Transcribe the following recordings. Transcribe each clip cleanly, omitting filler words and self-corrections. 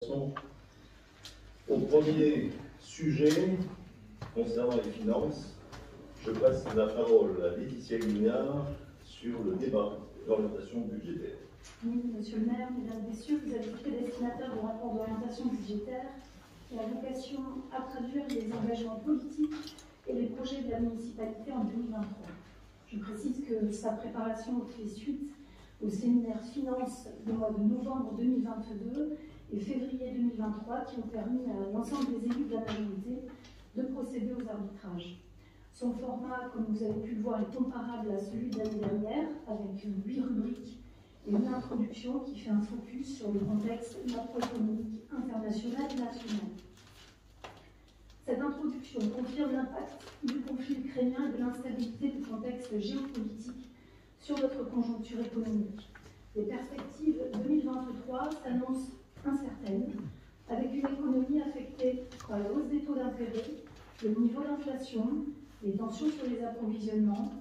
Au premier sujet, concernant les finances, je passe la parole à Laetitia Guignard sur le débat d'orientation budgétaire. Oui, Monsieur le maire, mesdames, messieurs, vous avez été destinataire du rapport d'orientation budgétaire qui a vocation à traduire les engagements politiques et les projets de la municipalité en 2023. Je précise que sa préparation fait suite au séminaire Finances du mois de novembre 2022 et février 2023 qui ont permis à l'ensemble des élus de la majorité de procéder aux arbitrages. Son format, comme vous avez pu le voir, est comparable à celui de l'année dernière avec 8 rubriques et une introduction qui fait un focus sur le contexte macroéconomique international et national. Cette introduction confirme l'impact du conflit ukrainien et de l'instabilité du contexte géopolitique sur notre conjoncture économique. Les perspectives 2023 s'annoncent incertaines, avec une économie affectée par la hausse des taux d'intérêt, le niveau d'inflation, les tensions sur les approvisionnements,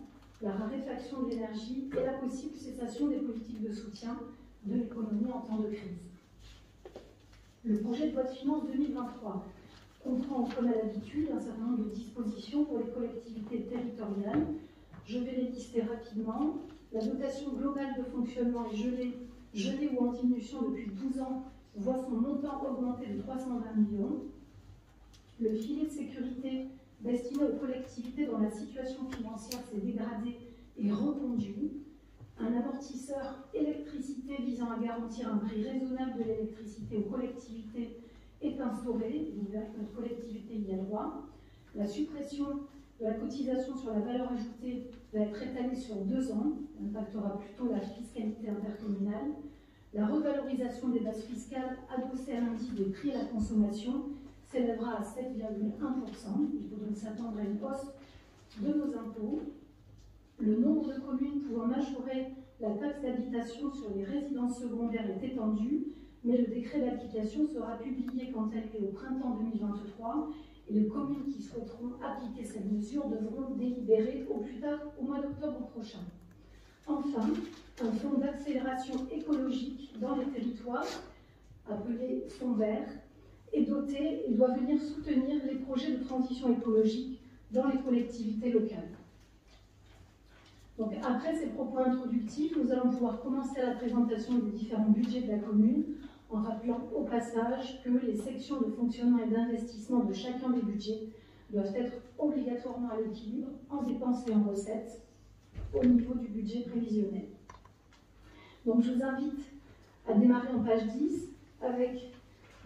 la raréfaction de l'énergie et la possible cessation des politiques de soutien de l'économie en temps de crise. Le projet de loi de finances 2023 comprend, comme à l'habitude, un certain nombre de dispositions pour les collectivités territoriales. Je vais les lister rapidement. La dotation globale de fonctionnement est gelée ou en diminution depuis 12 ans, voit son montant augmenter de 320 millions. Le filet de sécurité destiné aux collectivités dont la situation financière s'est dégradée est reconduit. Un amortisseur électricité visant à garantir un prix raisonnable de l'électricité aux collectivités est instauré. Vous verrez que notre collectivité y a droit. La suppression de la cotisation sur la valeur ajoutée va être étalée sur 2 ans, impactera plutôt la fiscalité intercommunale. La revalorisation des bases fiscales adossée à l'indice des prix à la consommation s'élèvera à 7,1%. Il faut donc s'attendre à une hausse de nos impôts. Le nombre de communes pouvant majorer la taxe d'habitation sur les résidences secondaires est étendu, mais le décret d'application sera publié quant à lui au printemps 2023 et les communes qui souhaiteront appliquer cette mesure devront délibérer au plus tard au mois d'octobre prochain. Enfin, un fonds d'accélération écologique dans les territoires, appelé fonds vert, est doté et doit venir soutenir les projets de transition écologique dans les collectivités locales. Donc, après ces propos introductifs, nous allons pouvoir commencer la présentation des différents budgets de la commune en rappelant au passage que les sections de fonctionnement et d'investissement de chacun des budgets doivent être obligatoirement à l'équilibre en dépenses et en recettes au niveau du budget prévisionnel. Donc je vous invite à démarrer en page 10 avec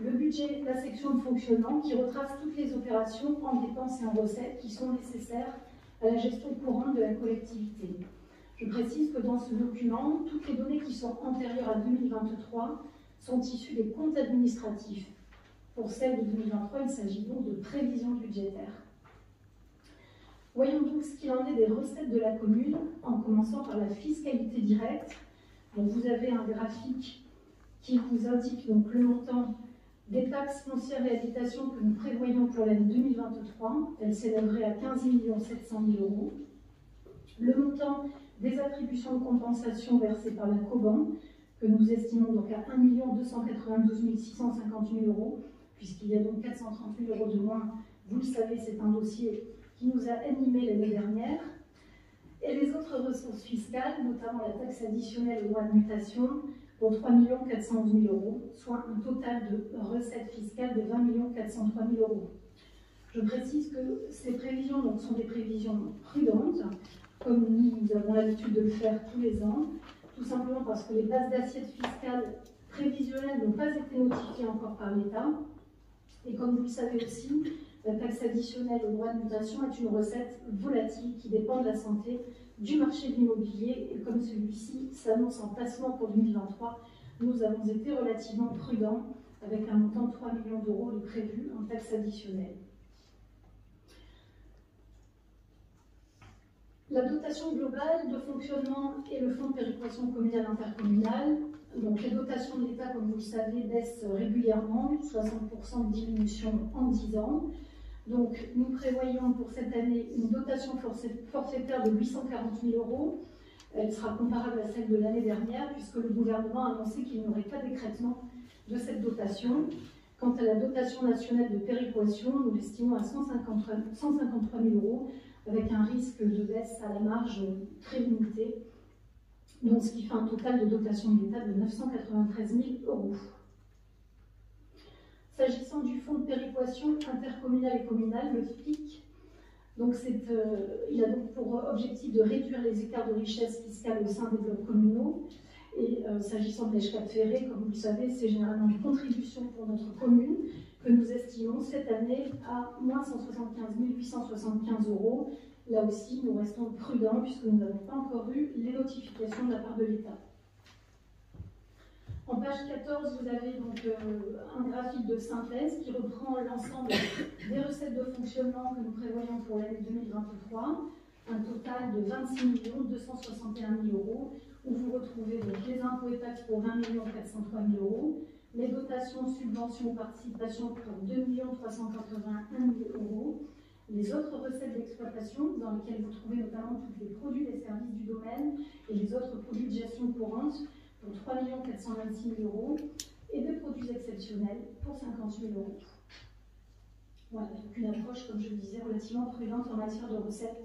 le budget de la section de fonctionnement qui retrace toutes les opérations en dépenses et en recettes qui sont nécessaires à la gestion courante de la collectivité. Je précise que dans ce document, toutes les données qui sont antérieures à 2023 sont issues des comptes administratifs. Pour celles de 2023, il s'agit donc de prévisions budgétaires. Voyons donc ce qu'il en est des recettes de la commune, en commençant par la fiscalité directe. Donc vous avez un graphique qui vous indique donc le montant des taxes foncières et habitation que nous prévoyons pour l'année 2023. Elle s'élèverait à 15 700 000 €. Le montant des attributions de compensation versées par la COBAN, que nous estimons donc à 1 292 650 000 €, puisqu'il y a donc 430 000 € de moins. Vous le savez, c'est un dossier qui nous a animés l'année dernière. Et les autres ressources fiscales, notamment la taxe additionnelle au droit de mutation, pour 3 411 000 €, soit un total de recettes fiscales de 20 403 000 €. Je précise que ces prévisions donc, sont des prévisions prudentes, comme nous avons l'habitude de le faire tous les ans, tout simplement parce que les bases d'assiette fiscale prévisionnelles n'ont pas été notifiées encore par l'État. Et comme vous le savez aussi, la taxe additionnelle au droit de mutation est une recette volatile qui dépend de la santé du marché de l'immobilier. Et comme celui-ci s'annonce en placement pour 2023, nous avons été relativement prudents avec un montant de 3 millions € de prévu en taxe additionnelle. La dotation globale de fonctionnement et le fonds de péréquation communale intercommunale. Donc les dotations de l'État, comme vous le savez, baissent régulièrement, 60% de diminution en 10 ans. Donc nous prévoyons pour cette année une dotation forfaitaire de 840 000 €. Elle sera comparable à celle de l'année dernière puisque le gouvernement a annoncé qu'il n'y aurait pas d'écrêtement de cette dotation. Quant à la dotation nationale de péréquation, nous l'estimons à 153 000 €, avec un risque de baisse à la marge très limité, donc ce qui fait un total de dotation de l'État de 993 000 €. S'agissant du fonds de péréquation intercommunale et communale, le FPIC, donc il a donc pour objectif de réduire les écarts de richesse fiscale au sein des blocs communaux. Et s'agissant de l'ESCAP Ferré, comme vous le savez, c'est généralement une contribution pour notre commune que nous estimons cette année à moins 175 875 €. Là aussi, nous restons prudents puisque nous n'avons pas encore eu les notifications de la part de l'État. En page 14, vous avez donc un graphique de synthèse qui reprend l'ensemble des recettes de fonctionnement que nous prévoyons pour l'année 2023, un total de 26 261 000 €, où vous retrouvez donc les impôts et taxes pour 20 403 000 €, les dotations, subventions, participations pour 2 381 000 €, les autres recettes d'exploitation, dans lesquelles vous trouvez notamment tous les produits et services du domaine et les autres produits de gestion courante, pour 3 426 000 €, et des produits exceptionnels pour 50 000 €. Voilà, donc une approche, comme je le disais, relativement prudente en matière de recettes,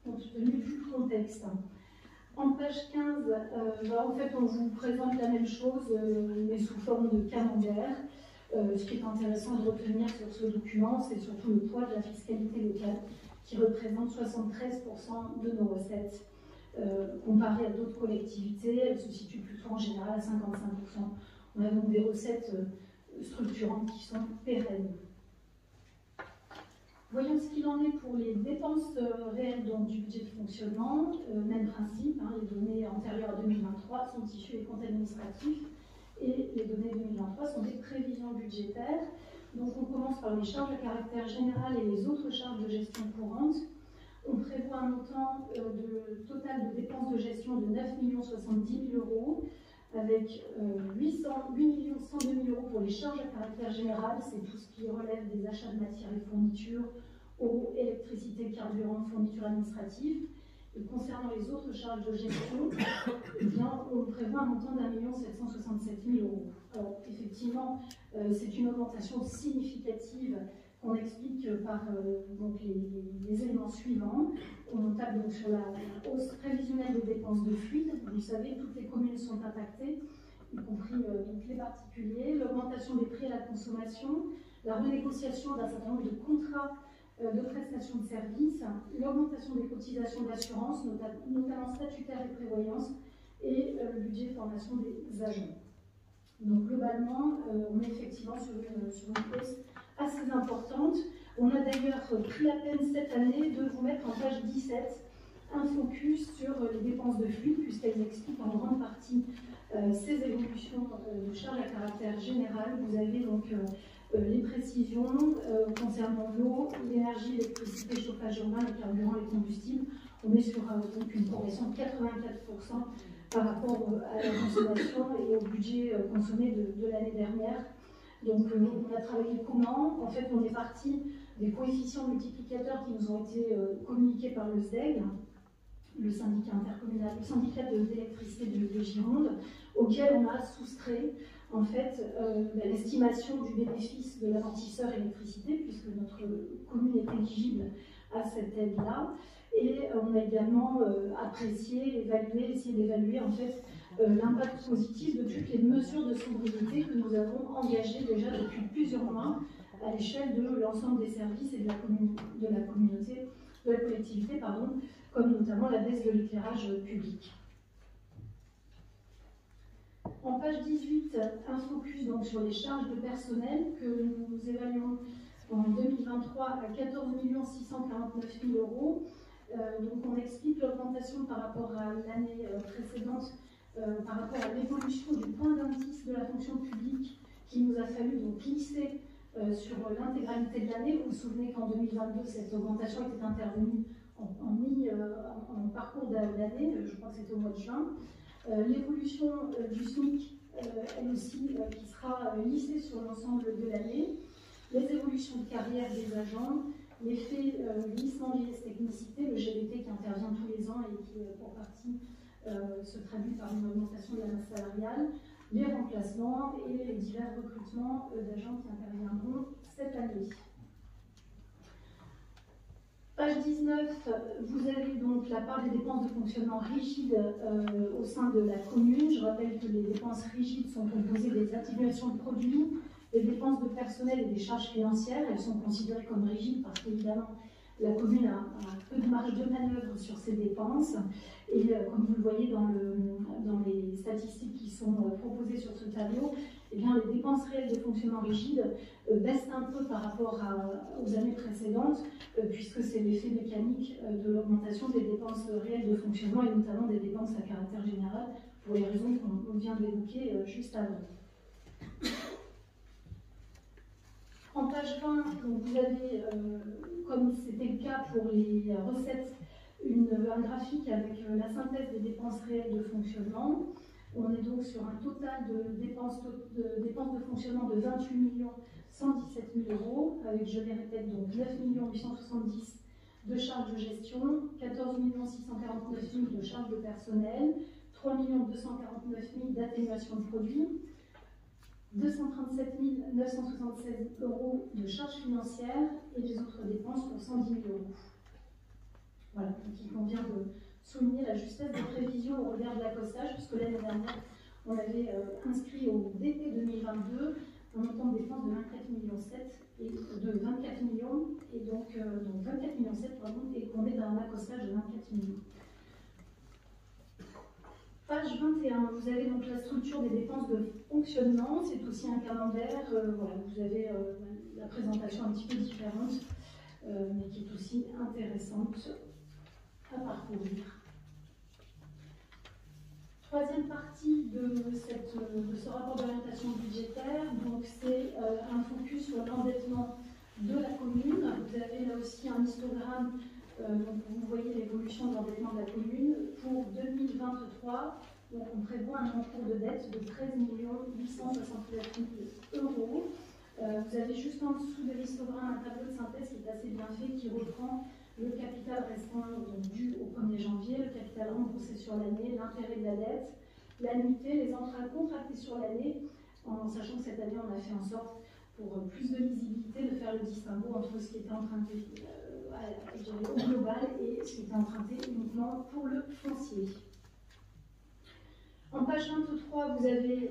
compte tenu du contexte. En page 15, en fait, on vous présente la même chose, mais sous forme de camembert. Ce qui est intéressant de retenir sur ce document, c'est surtout le poids de la fiscalité locale, qui représente 73% de nos recettes. Comparé à d'autres collectivités, elles se situent plutôt en général à 55%. On a donc des recettes structurantes qui sont pérennes. Voyons ce qu'il en est pour les dépenses réelles donc, du budget de fonctionnement. Même principe, les données antérieures à 2023 sont issues des comptes administratifs et les données 2023 sont des prévisions budgétaires. Donc on commence par les charges à caractère général et les autres charges de gestion courante. On prévoit un montant total de dépenses de gestion de 9 070 000 €, avec 8 102 000 € pour les charges à caractère général, c'est tout ce qui relève des achats de matières et fournitures, eau, électricité, carburant, fournitures administratives. Et concernant les autres charges de gestion, eh bien, on prévoit un montant d'1 767 000 €. Alors, effectivement, c'est une augmentation significative qu'on explique par donc les éléments suivants. On tape donc sur la hausse prévisionnelle des dépenses de fluide. Vous savez, toutes les communes sont impactées, y compris donc les particuliers. L'augmentation des prix à la consommation, la renégociation d'un certain nombre de contrats de prestations de services, l'augmentation des cotisations d'assurance, notamment statutaires et prévoyance, et le budget de formation des agents. Donc globalement, on est effectivement sur une hausse assez importante. On a d'ailleurs pris la peine cette année de vous mettre en page 17 un focus sur les dépenses de fluide, puisqu'elles expliquent en grande partie ces évolutions de charges à caractère général. Vous avez donc les précisions concernant l'eau, l'énergie, l'électricité, chauffage urbain, les carburants, les combustibles. On est sur donc une progression de 84% par rapport à la consommation et au budget consommé de l'année dernière. Donc on a travaillé comment? En fait, on est parti des coefficients multiplicateurs qui nous ont été communiqués par le SDEG, le syndicat intercommunal, le syndicat d'électricité de Gironde, auquel on a soustrait en fait l'estimation du bénéfice de l'amortisseur électricité, puisque notre commune est éligible à cette aide-là. Et on a également apprécié, essayé d'évaluer en fait l'impact positif de toutes les mesures de sobriété que nous avons engagées déjà depuis plusieurs mois à l'échelle de l'ensemble des services et de la collectivité, comme notamment la baisse de l'éclairage public. En page 18, un focus donc sur les charges de personnel que nous évaluons en 2023 à 14 649 000 €. Donc on explique l'augmentation par rapport à l'année précédente, par rapport à l'évolution du point d'indice de la fonction publique qui nous a fallu donc glisser sur l'intégralité de l'année. Vous vous souvenez qu'en 2022, cette augmentation était intervenue en parcours d'année, je crois que c'était au mois de juin. L'évolution du SMIC, elle aussi, qui sera lissée sur l'ensemble de l'année. Les évolutions de carrière des agents, l'effet glissement vieillesse technicité, le GVT qui intervient tous les ans et qui, pour partie, se traduit par une augmentation de la masse salariale, les remplacements et les divers recrutements d'agents qui interviendront cette année. Page 19, vous avez donc la part des dépenses de fonctionnement rigides au sein de la commune. Je rappelle que les dépenses rigides sont composées des atténuations de produits, des dépenses de personnel et des charges financières. Elles sont considérées comme rigides parce qu'évidemment, la commune a peu de marge de manœuvre sur ses dépenses. Et comme vous le voyez dans les statistiques qui sont proposées sur ce tableau, eh bien, les dépenses réelles de fonctionnement rigide baissent un peu par rapport aux années précédentes, puisque c'est l'effet mécanique de l'augmentation des dépenses réelles de fonctionnement et notamment des dépenses à caractère général, pour les raisons qu'on vient d'évoquer juste avant. En page 20, donc vous avez, comme c'était le cas pour les recettes, un graphique avec la synthèse des dépenses réelles de fonctionnement. On est donc sur un total de dépenses de fonctionnement de 28 117 000 €, avec, je les répète, donc 9 870 000 de charges de gestion, 14 649 000 de charges de personnel, 3 249 000 d'atténuation de produits, 237 976 € de charges financières et les autres dépenses pour 110 000 €. Voilà, donc il convient de souligner la justesse des prévisions au regard de l'accostage, puisque l'année dernière, on avait inscrit au DP 2022 un montant de dépenses de 24,7 millions et de 24 millions, et donc 24,7 millions, pardon, et qu'on est dans un accostage de 24 millions. Page 21, vous avez donc la structure des dépenses de fonctionnement, c'est aussi un camembert, voilà, vous avez la présentation un petit peu différente, mais qui est aussi intéressante à parcourir. Troisième partie de ce rapport d'orientation budgétaire, donc c'est un focus sur l'endettement de la commune. Vous avez là aussi un histogramme, donc vous voyez l'évolution de l'endettement de la commune. Pour 2023, donc on prévoit un encours de dette de 13 869 000 €. Vous avez juste en dessous de l'histogramme un tableau de synthèse qui est assez bien fait, qui reprend le capital restant dû au 1er janvier, le capital remboursé sur l'année, l'intérêt de la dette, l'annuité, les emprunts contractés sur l'année, en sachant que cette année on a fait en sorte, pour plus de lisibilité, de faire le distinguo entre ce qui était emprunté au global et ce qui était emprunté uniquement pour le foncier. En page 23, vous avez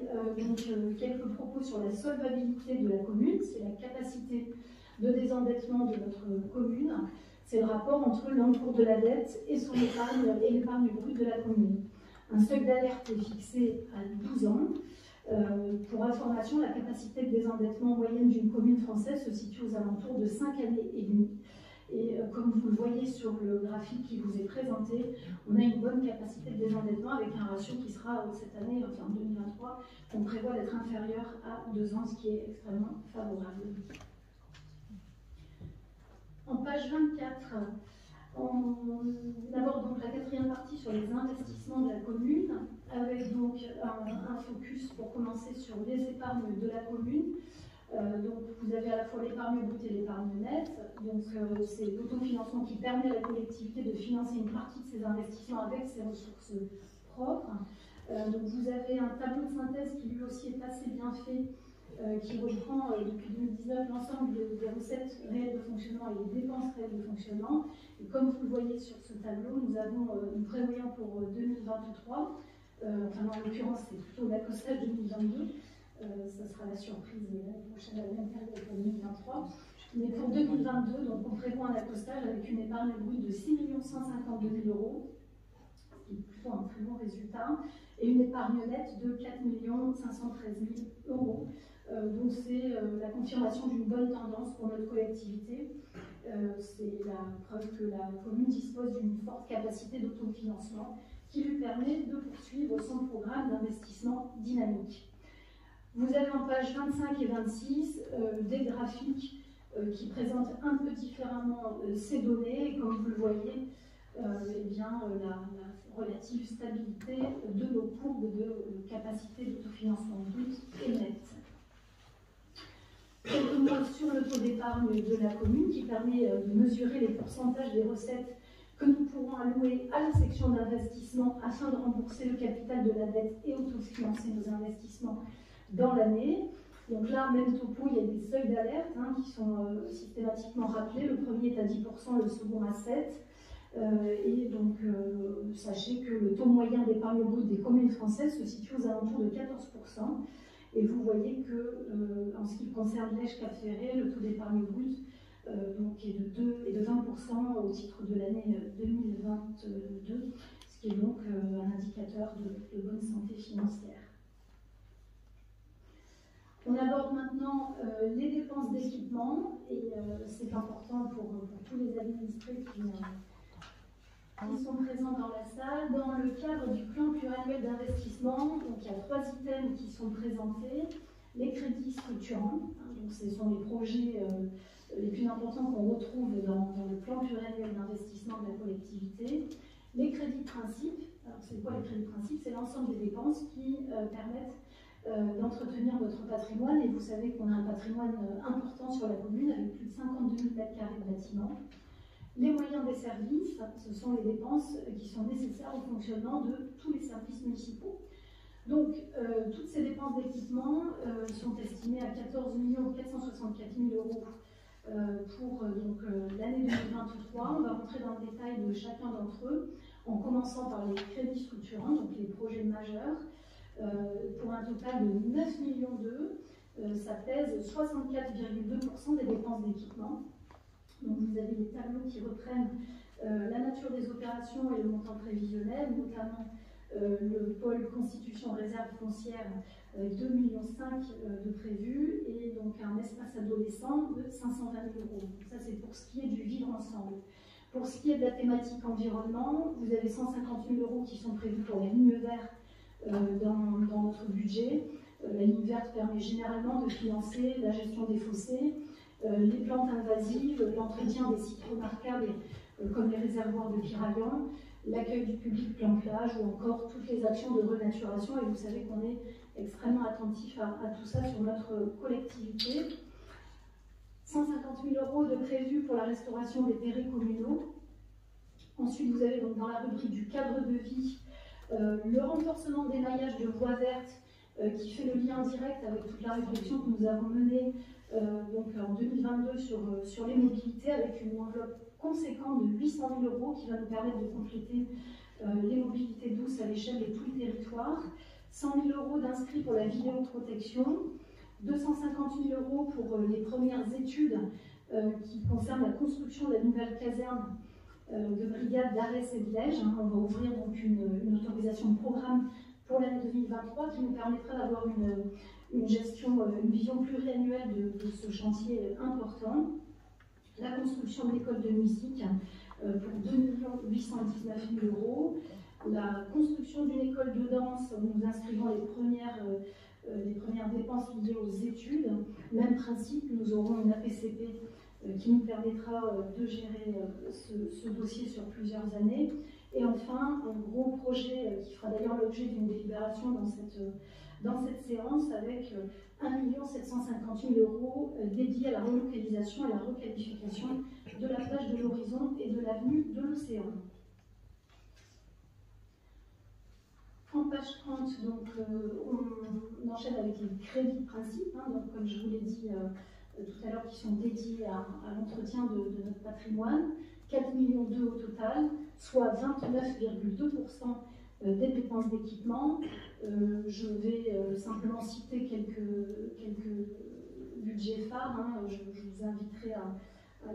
quelques propos sur la solvabilité de la commune, c'est la capacité de désendettement de notre commune. C'est le rapport entre l'encours de la dette et son épargne et l'épargne brute de la commune. Un seuil d'alerte est fixé à 12 ans. Pour information, la capacité de désendettement moyenne d'une commune française se situe aux alentours de 5 années et demie. Et comme vous le voyez sur le graphique qui vous est présenté, on a une bonne capacité de désendettement avec un ratio qui sera cette année, enfin en 2023, on prévoit d'être inférieur à 2 ans, ce qui est extrêmement favorable. En page 24, on aborde donc la quatrième partie sur les investissements de la commune, avec donc un focus pour commencer sur les épargnes de la commune. Donc vous avez à la fois l'épargne brute et l'épargne nette. Donc c'est l'autofinancement qui permet à la collectivité de financer une partie de ses investissements avec ses ressources propres. Donc vous avez un tableau de synthèse qui lui aussi est assez bien fait, qui reprend depuis 2019 l'ensemble des recettes réelles de fonctionnement et des dépenses réelles de fonctionnement. Et comme vous le voyez sur ce tableau, nous prévoyons pour 2023, enfin en l'occurrence c'est plutôt l'accostage 2022, ça sera la surprise l'année prochaine, à la même période pour 2023. Mais pour 2022, donc on prévoit un accostage avec une épargne brute de 6 152 000 €, ce qui est plutôt un très bon résultat, et une épargne nette de 4 513 000 €. Donc c'est la confirmation d'une bonne tendance pour notre collectivité. C'est la preuve que la commune dispose d'une forte capacité d'autofinancement qui lui permet de poursuivre son programme d'investissement dynamique. Vous avez en page 25 et 26 des graphiques qui présentent un peu différemment ces données, et comme vous le voyez, eh bien, la relative stabilité de nos courbes de capacité d'autofinancement brut et net. Quelques mots sur le taux d'épargne de la commune qui permet de mesurer les pourcentages des recettes que nous pourrons allouer à la section d'investissement afin de rembourser le capital de la dette et autofinancer nos investissements dans l'année. Donc là, même topo, il y a des seuils d'alerte qui sont systématiquement rappelés. Le premier est à 10%, le second à 7%. Et donc, sachez que le taux moyen d'épargne brute des communes françaises se situe aux alentours de 14%. Et vous voyez que, en ce qui concerne l'Èche Cap Ferré, le taux d'épargne brute donc est de 20% au titre de l'année 2022, ce qui est donc un indicateur de bonne santé financière. On aborde maintenant les dépenses d'équipement, et c'est important pour tous les administrés qui sont présents dans la salle. Dans le cadre du plan pluriannuel d'investissement, donc il y a 3 items qui sont présentés. Les crédits structurants, donc ce sont les projets les plus importants qu'on retrouve dans le plan pluriannuel d'investissement de la collectivité. Les crédits de principe, alors c'est quoi les crédits de principe? C'est l'ensemble des dépenses qui permettent d'entretenir notre patrimoine, et vous savez qu'on a un patrimoine important sur la commune avec plus de 52 000 m² de bâtiments. Les moyens des services, ce sont les dépenses qui sont nécessaires au fonctionnement de tous les services municipaux. Donc, toutes ces dépenses d'équipement sont estimées à 14 464 000 euros pour l'année 2023. On va rentrer dans le détail de chacun d'entre eux, en commençant par les crédits structurants, donc les projets majeurs, pour un total de 9 millions d'euros. Ça pèse 64,2% des dépenses d'équipement. Donc vous avez les tableaux qui reprennent la nature des opérations et le montant prévisionnel, notamment le pôle constitution réserve foncière avec 2,5 millions de prévus, et donc un espace adolescent de 520 000 euros. Donc ça c'est pour ce qui est du vivre ensemble. Pour ce qui est de la thématique environnement, vous avez 150 000 euros qui sont prévus pour la ligne verte dans notre budget. La ligne verte permet généralement de financer la gestion des fossés, les plantes invasives, l'entretien des sites remarquables comme les réservoirs de Piraillan, l'accueil du public plan plage, ou encore toutes les actions de renaturation. Et vous savez qu'on est extrêmement attentif à tout ça sur notre collectivité. 150 000 euros de prévus pour la restauration des terrains communaux. Ensuite, vous avez donc dans la rubrique du cadre de vie le renforcement des maillages de voies vertes qui fait le lien direct avec toute la réflexion que nous avons menée donc en 2022 sur les mobilités, avec une enveloppe conséquente de 800 000 euros qui va nous permettre de compléter les mobilités douces à l'échelle de tout le territoire. 100 000 euros d'inscrits pour la vidéoprotection, 250 000 euros pour les premières études qui concernent la construction de la nouvelle caserne de brigade d'Arès et de Lège. On va ouvrir donc une autorisation de programme pour l'année 2023 qui nous permettra d'avoir une gestion, une vision pluriannuelle de ce chantier important. La construction de l'école de musique pour 2 819 000 euros. La construction d'une école de danse, où nous inscrivons les premières dépenses liées aux études. Même principe, nous aurons une APCP qui nous permettra de gérer ce dossier sur plusieurs années. Et enfin, un gros projet qui fera d'ailleurs l'objet d'une délibération dans cette séance, avec 1 750 000 euros dédiés à la relocalisation et à la requalification de la plage de l'Horizon et de l'avenue de l'Océan. En page 30, donc, on enchaîne avec les crédits de principe, donc, comme je vous l'ai dit tout à l'heure, qui sont dédiés à l'entretien de notre patrimoine. 4 millions d'euros au total, soit 29,2% des dépenses d'équipement. Je vais simplement citer quelques budgets phares. Je vous inviterai à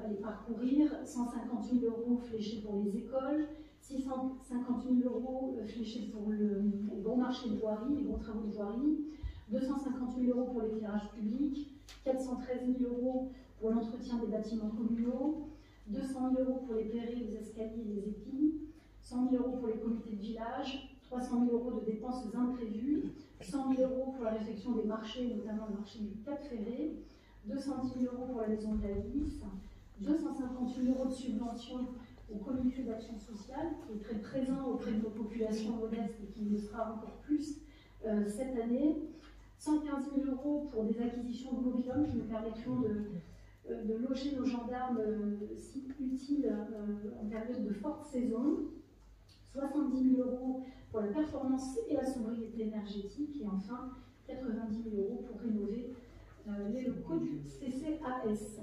les parcourir. 150 000 euros fléchés pour les écoles, 650 000 euros fléchés pour les bons marchés de voirie, les bons travaux de voirie, 250 000 euros pour l'éclairage public, 413 000 euros pour l'entretien des bâtiments communaux, 200 000 euros pour les périls, les escaliers et les épis, 100 000 euros pour les comités de village, 300 000 euros de dépenses imprévues, 100 000 euros pour la réfection des marchés, notamment le marché du Cap Ferré, 210 000 euros pour la maison de la Lys, 250 000 euros de subvention au comité d'action sociale, qui est très présent auprès de nos populations modestes et qui le sera encore plus cette année, 115 000 euros pour des acquisitions de mobil-hommes qui nous permettront de loger nos gendarmes si utile en période de forte saison, 70 000 € pour la performance et la sobriété énergétique, et enfin 90 000 € pour rénover les locaux du CCAS.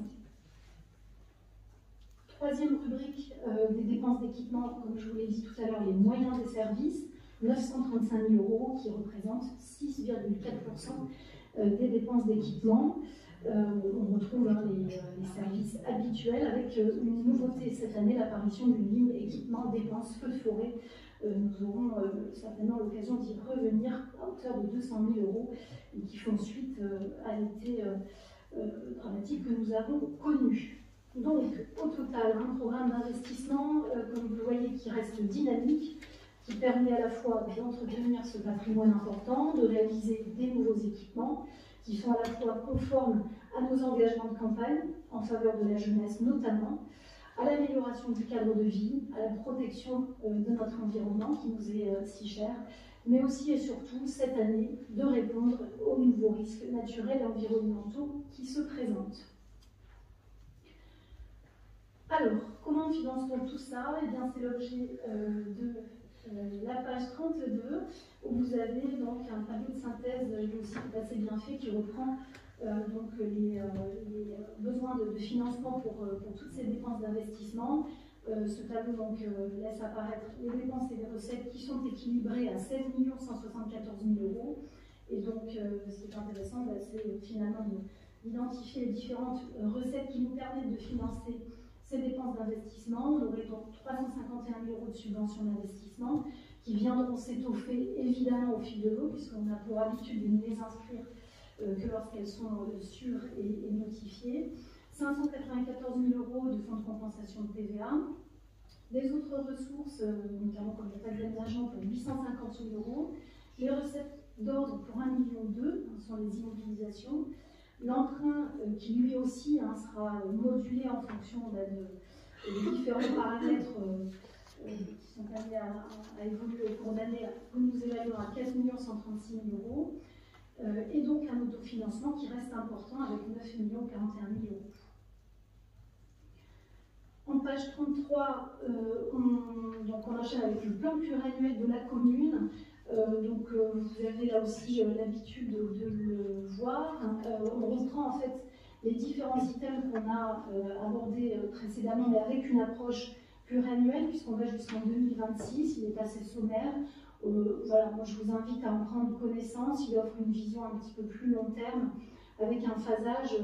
Troisième rubrique des dépenses d'équipement, comme je vous l'ai dit tout à l'heure, les moyens des services, 935 000 € qui représentent 6,4% des dépenses d'équipement. On retrouve les services habituels avec une nouveauté cette année, l'apparition d'une ligne équipement dépenses feux de forêt. Nous aurons certainement l'occasion d'y revenir à hauteur de 200 000 € et qui font suite à l'été dramatique que nous avons connu. Donc, au total, un programme d'investissement, comme vous le voyez, qui reste dynamique, qui permet à la fois d'entretenir ce patrimoine important, de réaliser des nouveaux équipements, qui sont à la fois conformes à nos engagements de campagne, en faveur de la jeunesse notamment, à l'amélioration du cadre de vie, à la protection de notre environnement qui nous est si cher, mais aussi et surtout, cette année, de répondre aux nouveaux risques naturels et environnementaux qui se présentent. Alors, comment finance-t-on tout ça? Eh bien, c'est l'objet de la page 32, où vous avez donc un tableau de synthèse, lui aussi assez bien fait, qui reprend donc les besoins de financement pour toutes ces dépenses d'investissement. Ce tableau donc, laisse apparaître les dépenses et les recettes qui sont équilibrées à 16 174 000 €. Et donc, ce qui est intéressant, c'est finalement d'identifier les différentes recettes qui nous permettent de financer ces dépenses d'investissement. On aurait donc 351 000 € de subventions d'investissement qui viendront s'étoffer évidemment au fil de l'eau, puisqu'on a pour habitude de ne les inscrire que lorsqu'elles sont sûres et notifiées. 594 000 € de fonds de compensation de TVA. Des autres ressources, notamment comme la taxe d'aménagement pour 850 000 €. Les recettes d'ordre pour 1,2 million, sont les immobilisations. L'emprunt qui lui aussi sera modulé en fonction de différents paramètres qui sont amenés à évoluer au cours d'année, que nous évaluons à 4 136 000 €. Et donc un autofinancement qui reste important avec 9 041 000 €. En page 33, on enchaîne avec le plan pluriannuel de la commune. Vous avez là aussi l'habitude de le voir. On reprend en fait les différents items qu'on a abordés précédemment, mais avec une approche pluriannuelle, puisqu'on va jusqu'en 2026, il est assez sommaire. Voilà, moi je vous invite à en prendre connaissance. Il offre une vision un petit peu plus long terme, avec un phasage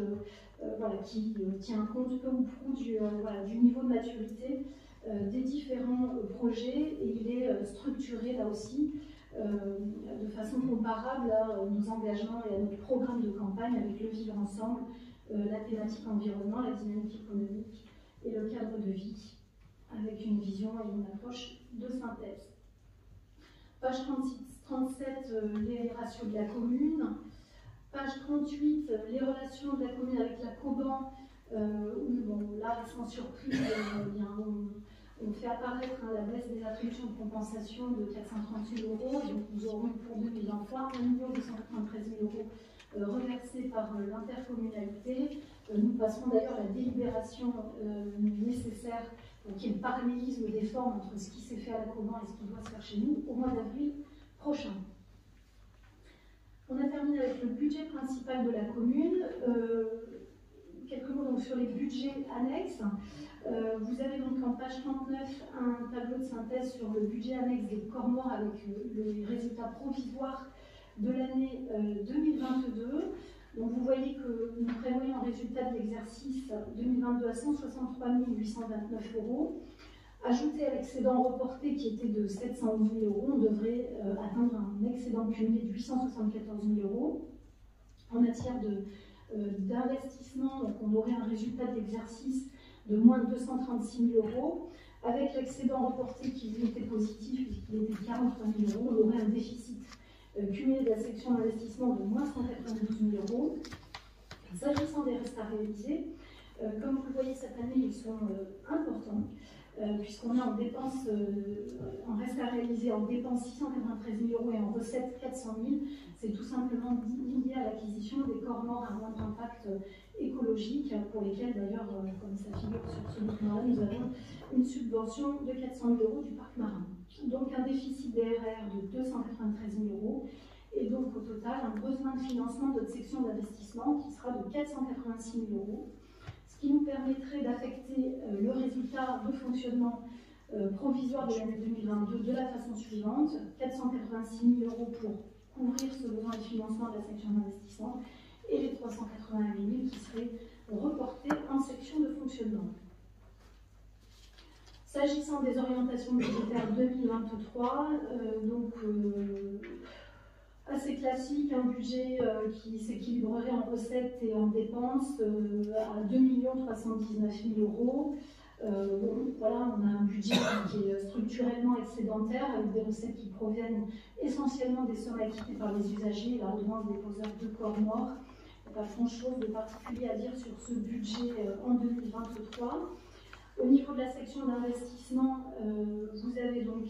qui tient compte peu ou prou du niveau de maturité des différents projets, et il est structuré là aussi de façon comparable à nos engagements et à notre programme de campagne avec le vivre ensemble, la thématique environnement, la dynamique économique et le cadre de vie, avec une vision et une approche de synthèse. Page 37, les ratios de la commune. Page 38, les relations de la commune avec la Coban, où là, sans surprise, on fait apparaître la baisse des attributions de compensation de 438 000 €. Donc nous aurons pour 2023 1 293 000 € reversés par l'intercommunalité. Nous passerons d'ailleurs à la délibération nécessaire pour qu'il y ait le parallélisme des formes entre ce qui s'est fait à la Coban et ce qui doit se faire chez nous au mois d'avril prochain. On a terminé avec le budget principal de la commune. Quelques mots donc sur les budgets annexes. Vous avez donc en page 39 un tableau de synthèse sur le budget annexe des corps morts avec les résultats provisoires de l'année 2022. Donc vous voyez que nous prévoyons un résultat de l'exercice 2022 à 163 829 €. Ajouté à l'excédent reporté qui était de 711 000 €, on devrait atteindre un excédent cumulé de 874 000 €. En matière d'investissement, donc on aurait un résultat d'exercice de moins de 236 000 €. Avec l'excédent reporté qui était positif, puisqu'il était de 43 000 €, on aurait un déficit cumulé de la section d'investissement de moins 192 000 €. S'agissant des restes à réaliser, comme vous le voyez cette année, ils sont importants. puisqu'on a en reste à réaliser en dépenses 693 000 € et en recettes 400 000. C'est tout simplement lié à l'acquisition des corps morts à moindre impact écologique, pour lesquels d'ailleurs, comme ça figure sur ce document-là, nous avons une subvention de 400 000 € du parc marin. Donc un déficit DRR de 293 000 € et donc au total un besoin de financement de notre section d'investissement qui sera de 486 000 €, ce qui nous permettrait d'affecter le résultat de fonctionnement provisoire de l'année 2022 de la façon suivante: 486 000 € pour couvrir ce besoin de financement de la section d'investissement et les 388 000 qui seraient reportés en section de fonctionnement. S'agissant des orientations budgétaires 2023, assez classique, un budget qui s'équilibrerait en recettes et en dépenses à 2 319 000 €. Voilà, on a un budget qui est structurellement excédentaire, avec des recettes qui proviennent essentiellement des sommes acquittées par les usagers, la redevance des poseurs de corps morts. Il n'y a pas grand-chose de particulier à dire sur ce budget en 2023. Au niveau de la section d'investissement, vous avez donc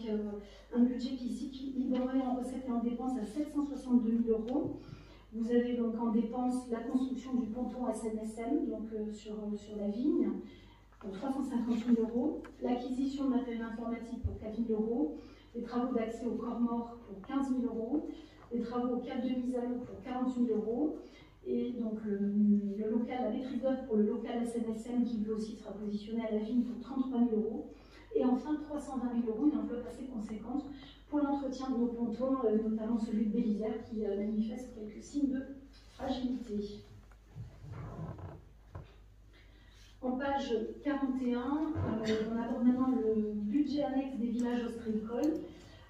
un budget qui s'équilibrerait en recettes et en dépenses à 762 000 €. Vous avez donc en dépenses la construction du ponton SNSM, donc sur la vigne, pour 350 000 €, l'acquisition de matériel informatique pour 4 000 €, les travaux d'accès au corps mort pour 15 000 €, les travaux au cadre de mise à l'eau pour 40 000 €, et donc le local, la maîtrise d'œuvre pour le local SNSM qui lui aussi sera positionné à la vigne pour 33 000 €, et enfin 320 000 €, une enveloppe assez conséquente pour l'entretien de nos pontons, notamment celui de Bélisère qui manifeste quelques signes de fragilité. En page 41, on aborde maintenant le budget annexe des villages ostréicoles,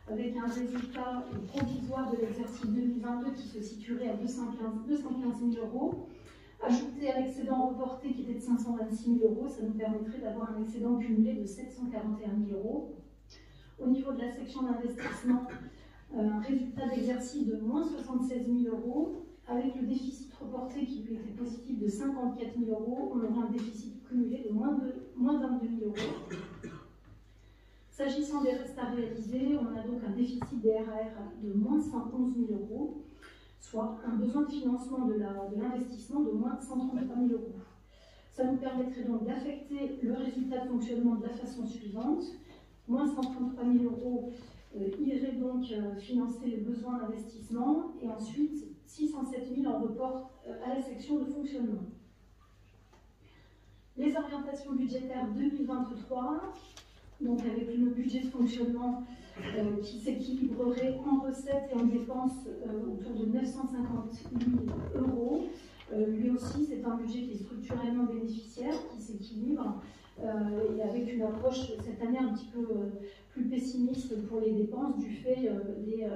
avec un résultat provisoire de l'exercice 2022 qui se situerait à 215 000 €. Ajouté à l'excédent reporté qui était de 526 000 €, ça nous permettrait d'avoir un excédent cumulé de 741 000 €. Au niveau de la section d'investissement, un résultat d'exercice de moins 76 000 €, avec le déficit reporté qui lui était positif de 54 000 €, on aura un déficit cumulé de moins 22 000 €. S'agissant des restes à réaliser, on a donc un déficit DRR de moins 111 000 €, soit un besoin de financement de l'investissement de moins 133 000 €. Ça nous permettrait donc d'affecter le résultat de fonctionnement de la façon suivante: moins 133 000 € iraient donc financer les besoins d'investissement, et ensuite 607 000 € en report à la section de fonctionnement. Les orientations budgétaires 2023, donc avec le budget de fonctionnement qui s'équilibrerait en recettes et en dépenses autour de 950 000 €. Lui aussi, c'est un budget qui est structurellement bénéficiaire, qui s'équilibre, et avec une approche cette année un petit peu plus pessimiste pour les dépenses du fait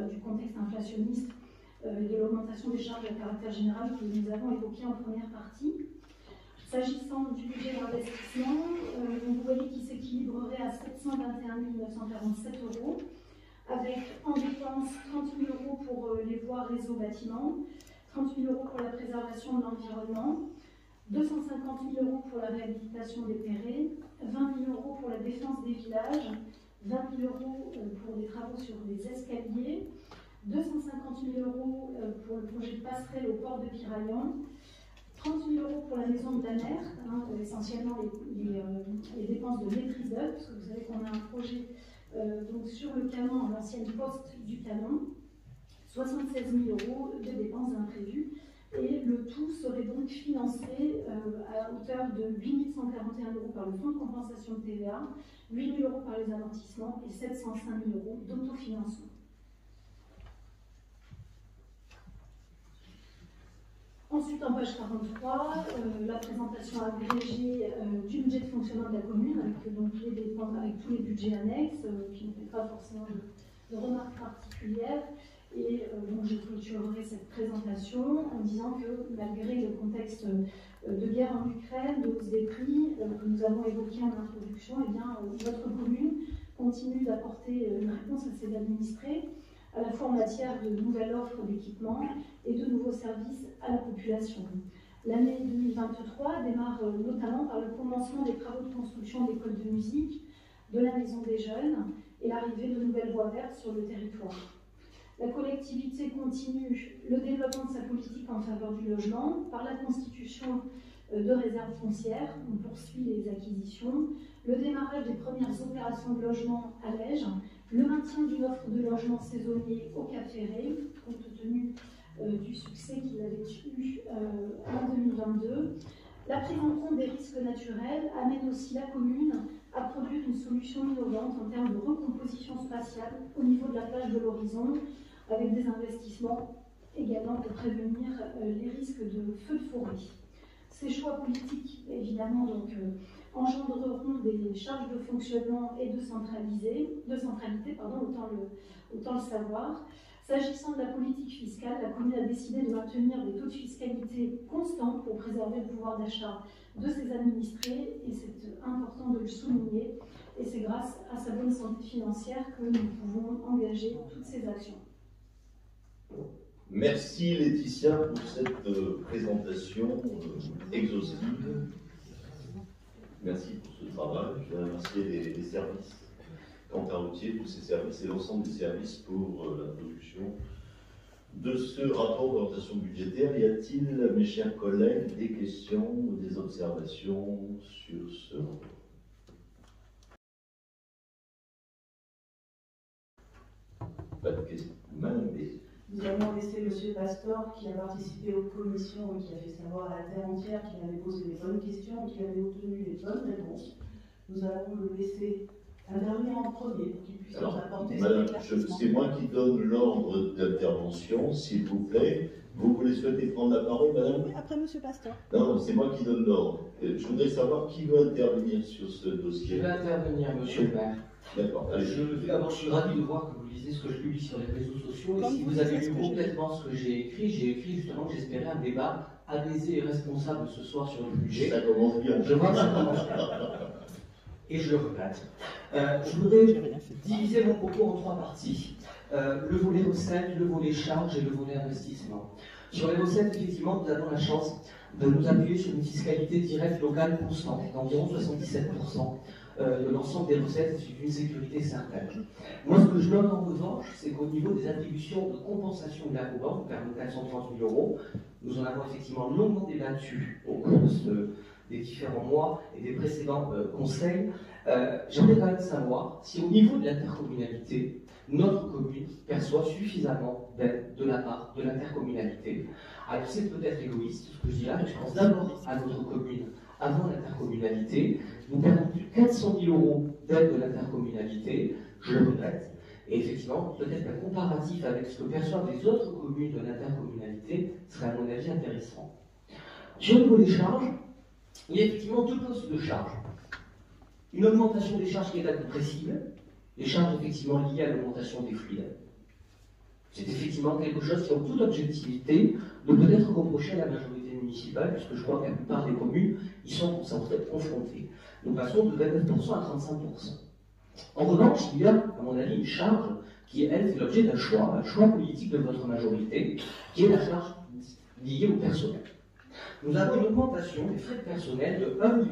du contexte inflationniste et de l'augmentation des charges à caractère général que nous avons évoqué en première partie. S'agissant du budget d'investissement, vous voyez qu'il s'équilibrerait à 721 947 €, avec en dépenses 30 000 € pour les voies, réseaux, bâtiments, 30 000 € pour la préservation de l'environnement, 250 000 € pour la réhabilitation des perrets, 20 000 € pour la défense des villages, 20 000 € pour des travaux sur les escaliers, 250 000 € pour le projet de passerelle au port de Piraillan, 30 000 € pour la maison de la mer, essentiellement les dépenses de maîtrise d'œuvre, parce que vous savez qu'on a un projet donc sur le canon, l'ancienne poste du canon, 76 000 € de dépenses imprévues, et le tout serait donc financé à hauteur de 8 141 € par le fonds de compensation de TVA, 8 000 € par les amortissements et 705 000 € d'autofinancement. Ensuite, en page 43, la présentation agrégée du budget de fonctionnement de la commune, avec donc les dépenses, avec tous les budgets annexes, qui ne fait pas forcément de remarques particulières. Et donc je clôturerai cette présentation en disant que malgré le contexte de guerre en Ukraine, de hausse des prix que nous avons évoqué en introduction, eh bien, votre commune continue d'apporter une réponse à ses administrés, à la fois en matière de nouvelles offres d'équipement et de nouveaux services à la population. L'année 2023 démarre notamment par le commencement des travaux de construction d'écoles de musique, de la Maison des Jeunes et l'arrivée de nouvelles voies vertes sur le territoire. La collectivité continue le développement de sa politique en faveur du logement par la constitution de réserves foncières, on poursuit les acquisitions, le démarrage des premières opérations de logement à Lège, le maintien d'une offre de logement saisonnier au Cap Ferré, compte tenu du succès qu'il avait eu en 2022. La prise en compte des risques naturels amène aussi la commune à produire une solution innovante en termes de recomposition spatiale au niveau de la plage de l'Horizon, avec des investissements également pour prévenir les risques de feux de forêt. Ces choix politiques, évidemment, donc, engendreront des charges de fonctionnement et de centralité, autant le savoir. S'agissant de la politique fiscale, la commune a décidé de maintenir des taux de fiscalité constants pour préserver le pouvoir d'achat de ses administrés, et c'est important de le souligner, et c'est grâce à sa bonne santé financière que nous pouvons engager toutes ces actions. Merci Laetitia pour cette présentation exhaustive. Merci pour ce travail. Je voudrais remercier les services, Quentin Routier, tous ces services et l'ensemble des services pour la production de ce rapport d'orientation budgétaire. Y a-t-il, mes chers collègues, des questions ou des observations sur ce rapport? Pas de questions. Madame B. Nous avons laissé M. Pastor, qui a participé aux commissions et qui a fait savoir à la terre entière qu'il avait posé les bonnes questions et qu'il avait obtenu les bonnes réponses. Nous allons le laisser intervenir en premier pour qu'il puisse nous apporter Madame, ses éclaircissements. c'est moi qui donne l'ordre d'intervention, s'il vous plaît. Vous voulez souhaiter prendre la parole, madame? Oui, après M. Pastor. Non, c'est moi qui donne l'ordre. Je voudrais savoir qui veut intervenir sur ce dossier. Je vais intervenir, monsieur le maire. D'accord, allez. D'abord, je suis ravi de voir que vous lisez ce que je publie sur les réseaux sociaux. Et si vous avez lu complètement ce que j'ai écrit justement que j'espérais un débat apaisé et responsable ce soir sur le budget. Ça commence bien. Je vois que ça commence bien. Et je le regrette. Je voudrais diviser mon propos en trois parties. Le volet recettes, le volet charges et le volet investissement. Sur les recettes, effectivement, nous avons la chance de nous appuyer sur une fiscalité directe locale constante, d'environ 77%. De l'ensemble des recettes et d'une sécurité certaine. Moi, ce que je note en revanche, c'est qu'au niveau des attributions de compensation de la banque, vers 430 000 €, nous en avons effectivement longuement débattu au cours des différents mois et des précédents conseils. J'aimerais quand même savoir si au niveau de l'intercommunalité, notre commune perçoit suffisamment d'aide de la part de l'intercommunalité. Alors c'est peut-être égoïste ce que je dis là, mais je pense d'abord à notre commune avant l'intercommunalité. Nous perdons plus de 400 000 € d'aide de l'intercommunalité, je le regrette. Et effectivement, peut-être qu'un comparatif avec ce que perçoivent les autres communes de l'intercommunalité serait à mon avis intéressant. Sur le niveau des charges, il y a effectivement deux postes de charges. Une augmentation des charges qui est incompressible, les charges effectivement liées à l'augmentation des fluides. C'est effectivement quelque chose qui, en toute objectivité, ne peut être reproché à la majorité municipale, puisque je crois que la plupart des communes y sont confrontées. Nous passons de 29% à 35%. En revanche, il y a, à mon avis, une charge qui, elle, fait l'objet d'un choix politique de votre majorité, qui est la charge liée au personnel. Nous avons une augmentation des frais de personnel de 1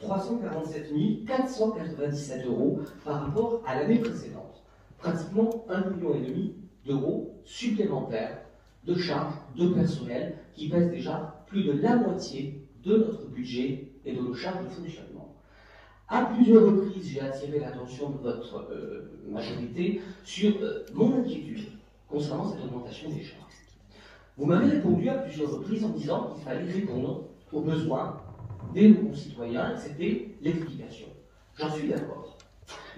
347 497 € par rapport à l'année précédente. Pratiquement 1,5 million d'euros supplémentaires de charges de personnel qui pèsent déjà plus de la moitié de notre budget et de nos charges de fonctionnement. À plusieurs reprises, j'ai attiré l'attention de votre majorité sur mon inquiétude concernant cette augmentation des charges. Vous m'avez répondu à plusieurs reprises en disant qu'il fallait répondre aux besoins des concitoyens, et que c'était l'explication. J'en suis d'accord.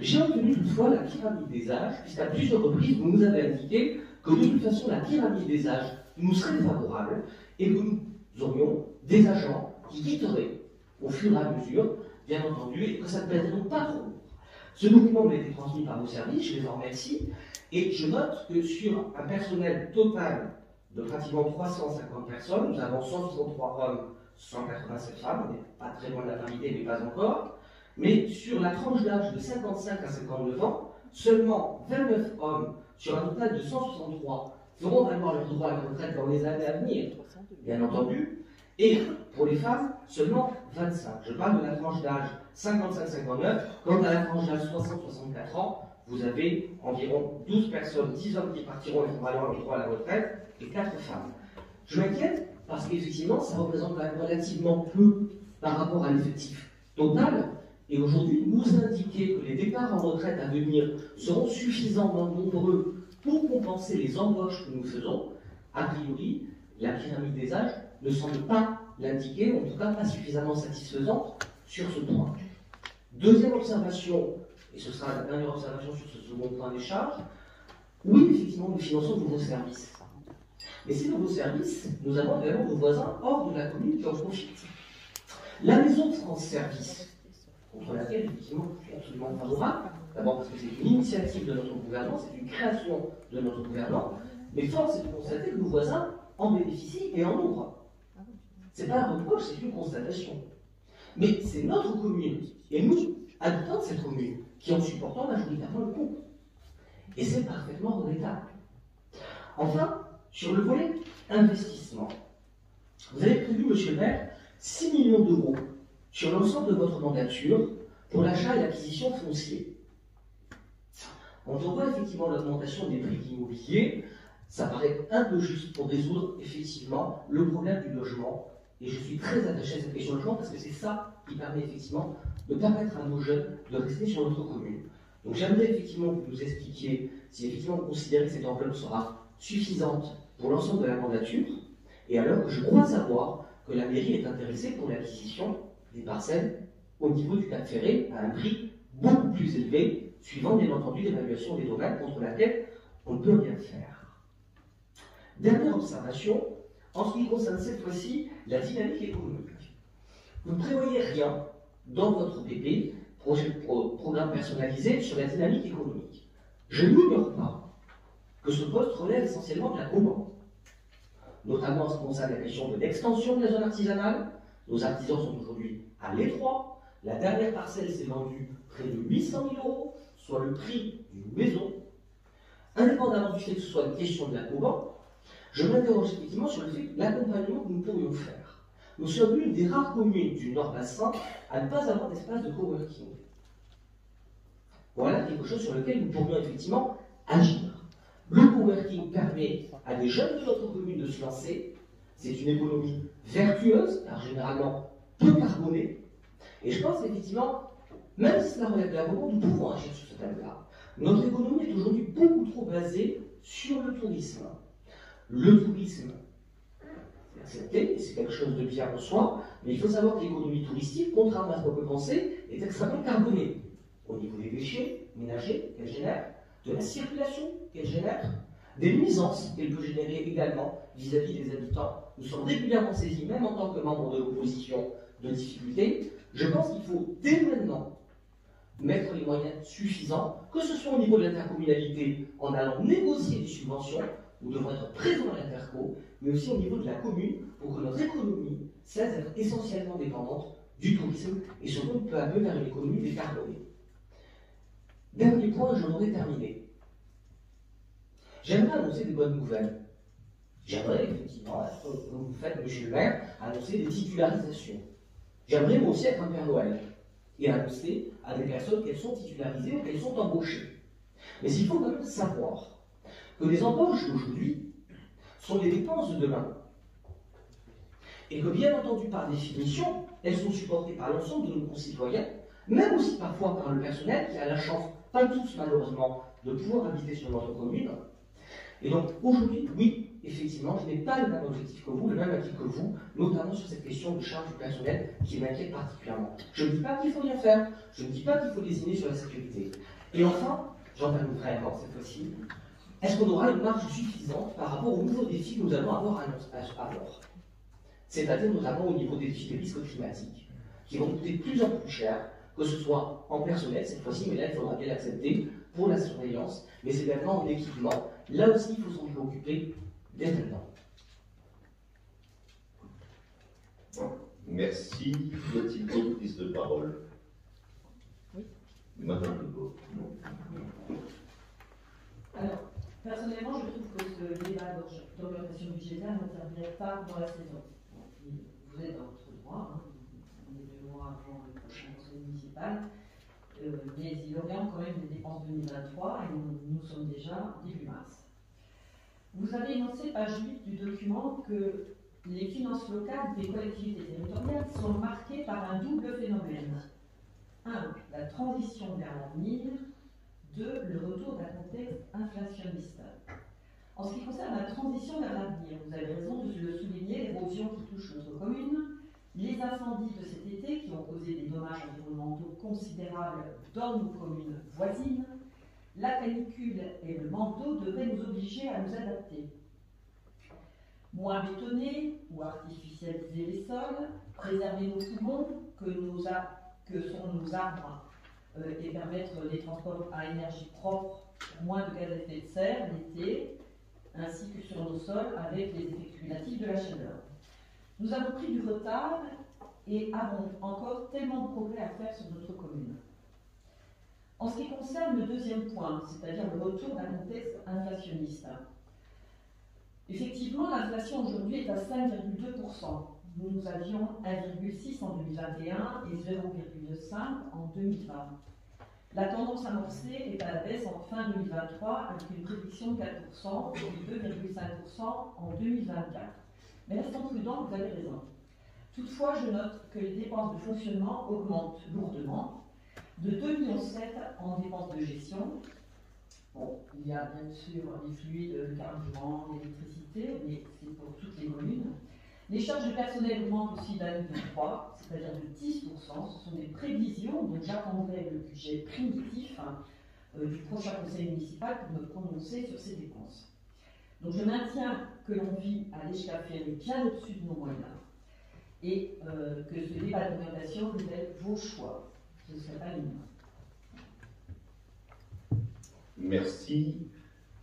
J'ai obtenu toutefois la pyramide des âges, puisqu'à plusieurs reprises, vous nous avez indiqué que de toute façon, la pyramide des âges nous serait favorable et que nous aurions des agents qui quitteraient au fur et à mesure, bien entendu, et que ça ne pèserait donc pas trop. Ce document m'a été transmis par vos services, je les en remercie, et je note que sur un personnel total de pratiquement 350 personnes, nous avons 163 hommes, 187 femmes, on n'est pas très loin de la parité, mais pas encore, mais sur la tranche d'âge de 55 à 59 ans, seulement 29 hommes sur un total de 163 feront valoir leur droit à la retraite dans les années à venir, bien entendu, Et pour les femmes, seulement 25. Je parle de la tranche d'âge 55-59. Quant à la tranche d'âge 60-64 ans, vous avez environ 12 personnes, 10 hommes qui partiront et qui vont avoir le droit à la retraite, et 4 femmes. Je m'inquiète parce qu'effectivement, ça représente quand même relativement peu par rapport à l'effectif total. Et aujourd'hui, nous indiquer que les départs en retraite à venir seront suffisamment nombreux pour compenser les embauches que nous faisons, a priori, la pyramide des âges ne semble pas l'indiquer, en tout cas pas suffisamment satisfaisante sur ce point. Deuxième observation, et ce sera la dernière observation sur ce second point des charges, oui, effectivement, nous finançons de nouveaux services. Mais ces nouveaux services, nous avons également nos voisins hors de la commune qui en profitent. La Maison France Service, contre laquelle, effectivement, je suis absolument favorable, d'abord parce que c'est une initiative de notre gouvernement, c'est une création de notre gouvernement, mais force est de constater que nos voisins en bénéficient et en nombre. Ce n'est pas un reproche, c'est une constatation. Mais c'est notre commune, et nous, habitants de cette commune, qui en supportons majoritairement le coût. Et c'est parfaitement regrettable. Enfin, sur le volet investissement, vous avez prévu, monsieur le maire, 6 millions d'euros sur l'ensemble de votre mandature pour l'achat et l'acquisition foncier. Quand on voit effectivement l'augmentation des prix de l'immobilier, ça paraît un peu juste pour résoudre effectivement le problème du logement. Et je suis très attaché à cette question du logement parce que c'est ça qui permet effectivement de permettre à nos jeunes de rester sur notre commune. Donc j'aimerais effectivement que vous nous expliquiez si effectivement vous considérez que cette enveloppe sera suffisante pour l'ensemble de la mandature, et alors que je crois savoir que la mairie est intéressée pour l'acquisition des parcelles au niveau du Cap Ferré à un prix beaucoup plus élevé, suivant bien entendu l'évaluation des domaines contre laquelle on ne peut rien faire. Dernière observation, en ce qui concerne cette fois-ci la dynamique économique. Vous ne prévoyez rien dans votre PP, programme personnalisé, sur la dynamique économique. Je n'ignore pas que ce poste relève essentiellement de la commande, notamment en ce qui concerne la question de l'extension de la zone artisanale. Nos artisans sont aujourd'hui à l'étroit. La dernière parcelle s'est vendue près de 800 000 €, soit le prix d'une maison. Indépendamment du fait que ce soit une question de la commande, je m'interroge effectivement sur le fait de l'accompagnement que nous pourrions faire. Nous sommes l'une des rares communes du Nord-Bassin à ne pas avoir d'espace de coworking. Voilà quelque chose sur lequel nous pourrions effectivement agir. Le coworking permet à des jeunes de notre commune de se lancer. C'est une économie vertueuse, car généralement peu carbonée. Et je pense qu'effectivement, même si cela relève de la commande, nous pouvons agir sur ce thème-là. Notre économie est aujourd'hui beaucoup trop basée sur le tourisme. Le tourisme, c'est accepté, et c'est quelque chose de bien en soi, mais il faut savoir que l'économie touristique, contrairement à ce qu'on peut penser, est extrêmement carbonée. Au niveau des déchets ménagers qu'elle génère, de la circulation qu'elle génère, des nuisances qu'elle peut générer également vis-à-vis des habitants. Nous sommes régulièrement saisis, même en tant que membres de l'opposition, de difficultés. Je pense qu'il faut dès maintenant mettre les moyens suffisants, que ce soit au niveau de l'intercommunalité, en allant négocier des subventions. Nous devons être présents à l'interco, mais aussi au niveau de la commune, pour que notre économie cesse d'être essentiellement dépendante du tourisme et se tourne peu à peu vers une économie décarbonée. Dernier point, j'en aurai terminé. J'aimerais annoncer des bonnes nouvelles. J'aimerais effectivement, comme vous faites, monsieur le maire, annoncer des titularisations. J'aimerais moi aussi être un Père Noël et annoncer à des personnes qu'elles sont titularisées ou qu'elles sont embauchées. Mais il faut quand même savoir que les embauches d'aujourd'hui sont les dépenses de demain. Et que bien entendu, par définition, elles sont supportées par l'ensemble de nos concitoyens, même aussi parfois par le personnel qui a la chance, pas tous malheureusement, de pouvoir habiter sur notre commune. Et donc aujourd'hui, oui, effectivement, je n'ai pas le même objectif que vous, le même acquis que vous, notamment sur cette question de charge du personnel qui m'inquiète particulièrement. Je ne dis pas qu'il faut rien faire, je ne dis pas qu'il faut désigner sur la sécurité. Et enfin, j'en termine vraiment cette fois-ci, est-ce qu'on aura une marge suffisante par rapport aux nouveaux défis que nous allons avoir à bord? C'est-à-dire notamment au niveau des défis des risques climatiques, qui vont coûter de plus en plus cher, que ce soit en personnel cette fois-ci, mais là il faudra bien l'accepter, pour la surveillance, mais c'est également en équipement. Là aussi, il faut s'en préoccuper dès maintenant. Merci. Y a-t-il d'autres prises de parole? Oui. Madame Legault. Alors, personnellement, je trouve que ce débat d'orientation budgétaire n'intervient pas dans la saison. Il vous êtes dans votre droit, hein, on est 2 mois avant le prochain conseil municipal, mais il oriente quand même les dépenses 2023 et nous sommes déjà début mars. Vous avez énoncé, page 8 du document, que les finances locales des collectivités territoriales sont marquées par un double phénomène. 1. La transition vers l'avenir. 2. Le retour d'un contexte inflationniste. En ce qui concerne la transition vers l'avenir, vous avez raison de le souligner, l'érosion qui touche notre commune, les incendies de cet été qui ont causé des dommages environnementaux considérables dans nos communes voisines, la canicule et le manque d'eau devraient nous obliger à nous adapter. Moins bétonner ou artificialiser les sols, préserver nos poumons que sont nos arbres et permettre les transports à énergie propre, moins de gaz à effet de serre l'été, ainsi que sur nos sols avec les effets cumulatifs de la chaleur. Nous avons pris du retard et avons encore tellement de progrès à faire sur notre commune. En ce qui concerne le deuxième point, c'est-à-dire le retour d'un contexte inflationniste, effectivement, l'inflation aujourd'hui est à 5,2%. Nous avions 1,6 en 2021 et 0,5 en 2020. La tendance amorcée est à la baisse en fin 2023 avec une prédiction de 4% et 2,5% en 2024. Mais restons prudents, vous avez raison. Toutefois, je note que les dépenses de fonctionnement augmentent lourdement, de 2,7 millions en dépenses de gestion. Bon, il y a bien sûr les fluides, le carburant, l'électricité, mais c'est pour toutes les communes. Les charges de personnel augmentent aussi d'année de 3, c'est-à-dire de 10%. Ce sont des prévisions, donc j'attendrai le budget primitif du prochain conseil municipal pour me prononcer sur ces dépenses. Donc je maintiens que l'on vit à l'échelle ferrée bien au-dessus de nos moyens et que ce débat d'orientation révèle vos choix. Ce ne serait pas les miens. Merci.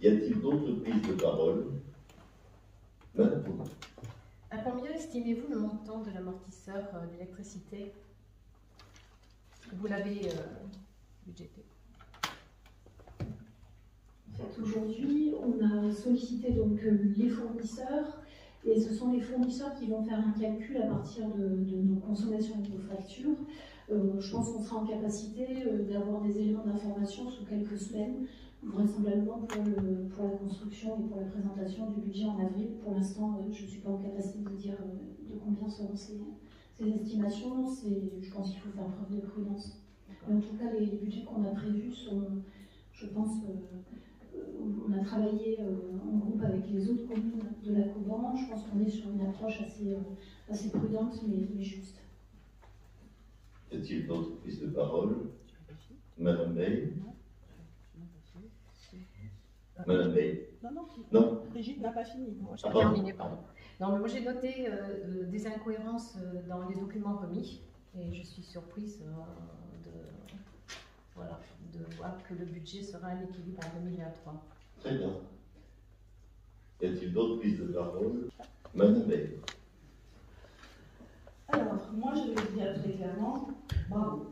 Y a-t-il d'autres prises de parole? Madame Poulin. À combien estimez-vous le montant de l'amortisseur d'électricité? Vous l'avez budgété. En fait, aujourd'hui, on a sollicité donc les fournisseurs, et ce sont les fournisseurs qui vont faire un calcul à partir de nos consommations et de nos factures. Je pense qu'on sera en capacité d'avoir des éléments d'information sous quelques semaines, vraisemblablement pour la construction et pour la présentation du budget en avril. Pour l'instant, je ne suis pas en capacité de vous dire de combien seront ces estimations. Je pense qu'il faut faire preuve de prudence. Mais en tout cas, les budgets qu'on a prévus sont, je pense, on a travaillé en groupe avec les autres communes de la Cauban. Je pense qu'on est sur une approche assez prudente, mais juste. Y a-t-il d'autres prises de parole? Madame Veil. Madame Veil. Non. Brigitte n'a pas fini. Moi, j'ai pardon. terminé, pardon. Non, mais moi j'ai noté des incohérences dans les documents remis et je suis surprise de voir que le budget sera à l'équilibre en 2023. Très bien. Y a-t-il d'autres prises de parole? Madame Veil. Alors, moi je vais dire très clairement, bravo.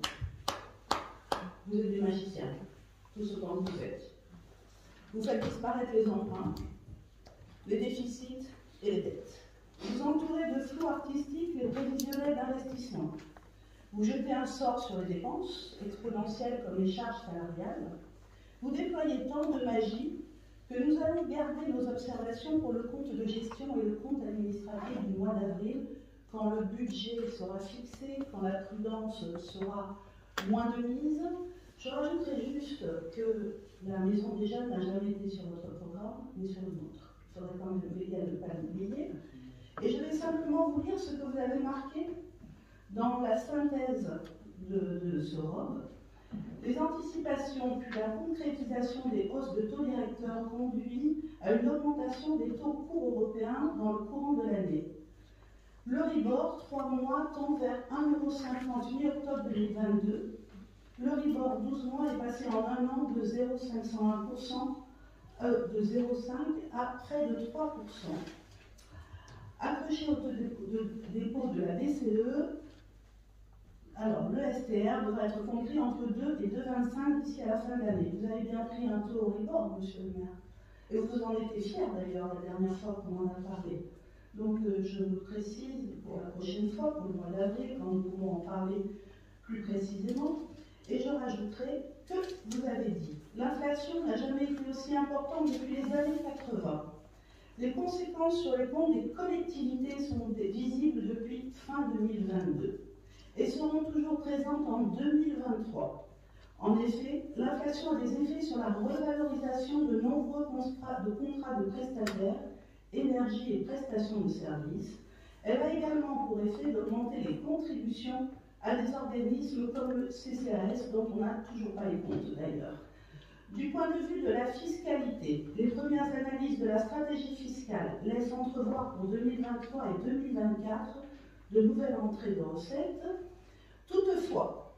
Vous êtes des magiciens, tout ce que vous faites. Vous faites disparaître les emprunts, les déficits et les dettes. Vous entourez de flou artistique les prévisionnels d'investissement. Vous jetez un sort sur les dépenses, exponentielles comme les charges salariales. Vous déployez tant de magie que nous allons garder nos observations pour le compte de gestion et le compte administratif du mois d'avril, quand le budget sera fixé, quand la prudence sera moins de mise. Je rajouterai juste que la Maison des Jeunes n'a jamais été sur votre programme, mais sur le nôtre. Il faudrait quand même veiller à ne pas l'oublier. Et je vais simplement vous lire ce que vous avez marqué dans la synthèse de ce ROB. Les anticipations puis la concrétisation des hausses de taux directeurs conduit à une augmentation des taux courts européens dans le courant de l'année. L'Euribor, 3 mois, tend vers 1,50 € mi-octobre 2022. L'Euribor 12 mois est passé en un an de 0,501%, de 0,5 à près de 3%. Accroché au taux de dépôt de la BCE, alors le STR devrait être compris entre 2 et 2,25 d'ici à la fin de l'année. Vous avez bien pris un taux Euribor, monsieur le maire. Et vous en étiez fier d'ailleurs la dernière fois qu'on en a parlé. Donc je vous précise pour la prochaine fois, pour le mois d'avril, quand nous pourrons en parler plus précisément, et je rajouterai que vous avez dit, l'inflation n'a jamais été aussi importante depuis les années 80. Les conséquences sur les comptes des collectivités sont visibles depuis fin 2022 et seront toujours présentes en 2023. En effet, l'inflation a des effets sur la revalorisation de nombreux contrats de prestataires, énergie et prestations de services. Elle a également pour effet d'augmenter les contributions à des organismes comme le CCAS, dont on n'a toujours pas les comptes d'ailleurs. Du point de vue de la fiscalité, les premières analyses de la stratégie fiscale laissent entrevoir pour 2023 et 2024 de nouvelles entrées de recettes. Toutefois,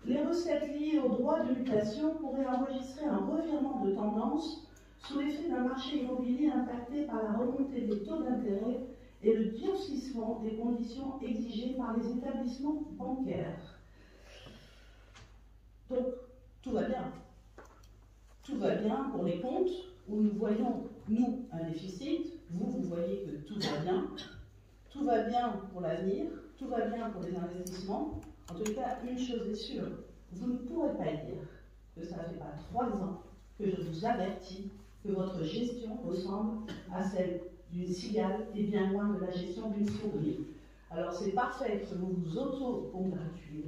les recettes liées aux droits de mutation pourraient enregistrer un revirement de tendance sous l'effet d'un marché immobilier impacté par la remontée des taux d'intérêt et le durcissement des conditions exigées par les établissements bancaires. Donc, tout va bien. Tout va bien pour les comptes, où nous voyons, nous, un déficit, vous voyez que tout va bien pour l'avenir, tout va bien pour les investissements. En tout cas, une chose est sûre, vous ne pourrez pas dire que ça ne fait pas 3 ans que je vous avertis que votre gestion ressemble à celle d'une cigale et bien loin de la gestion d'une souris. Alors c'est parfait que vous vous auto-congratulez,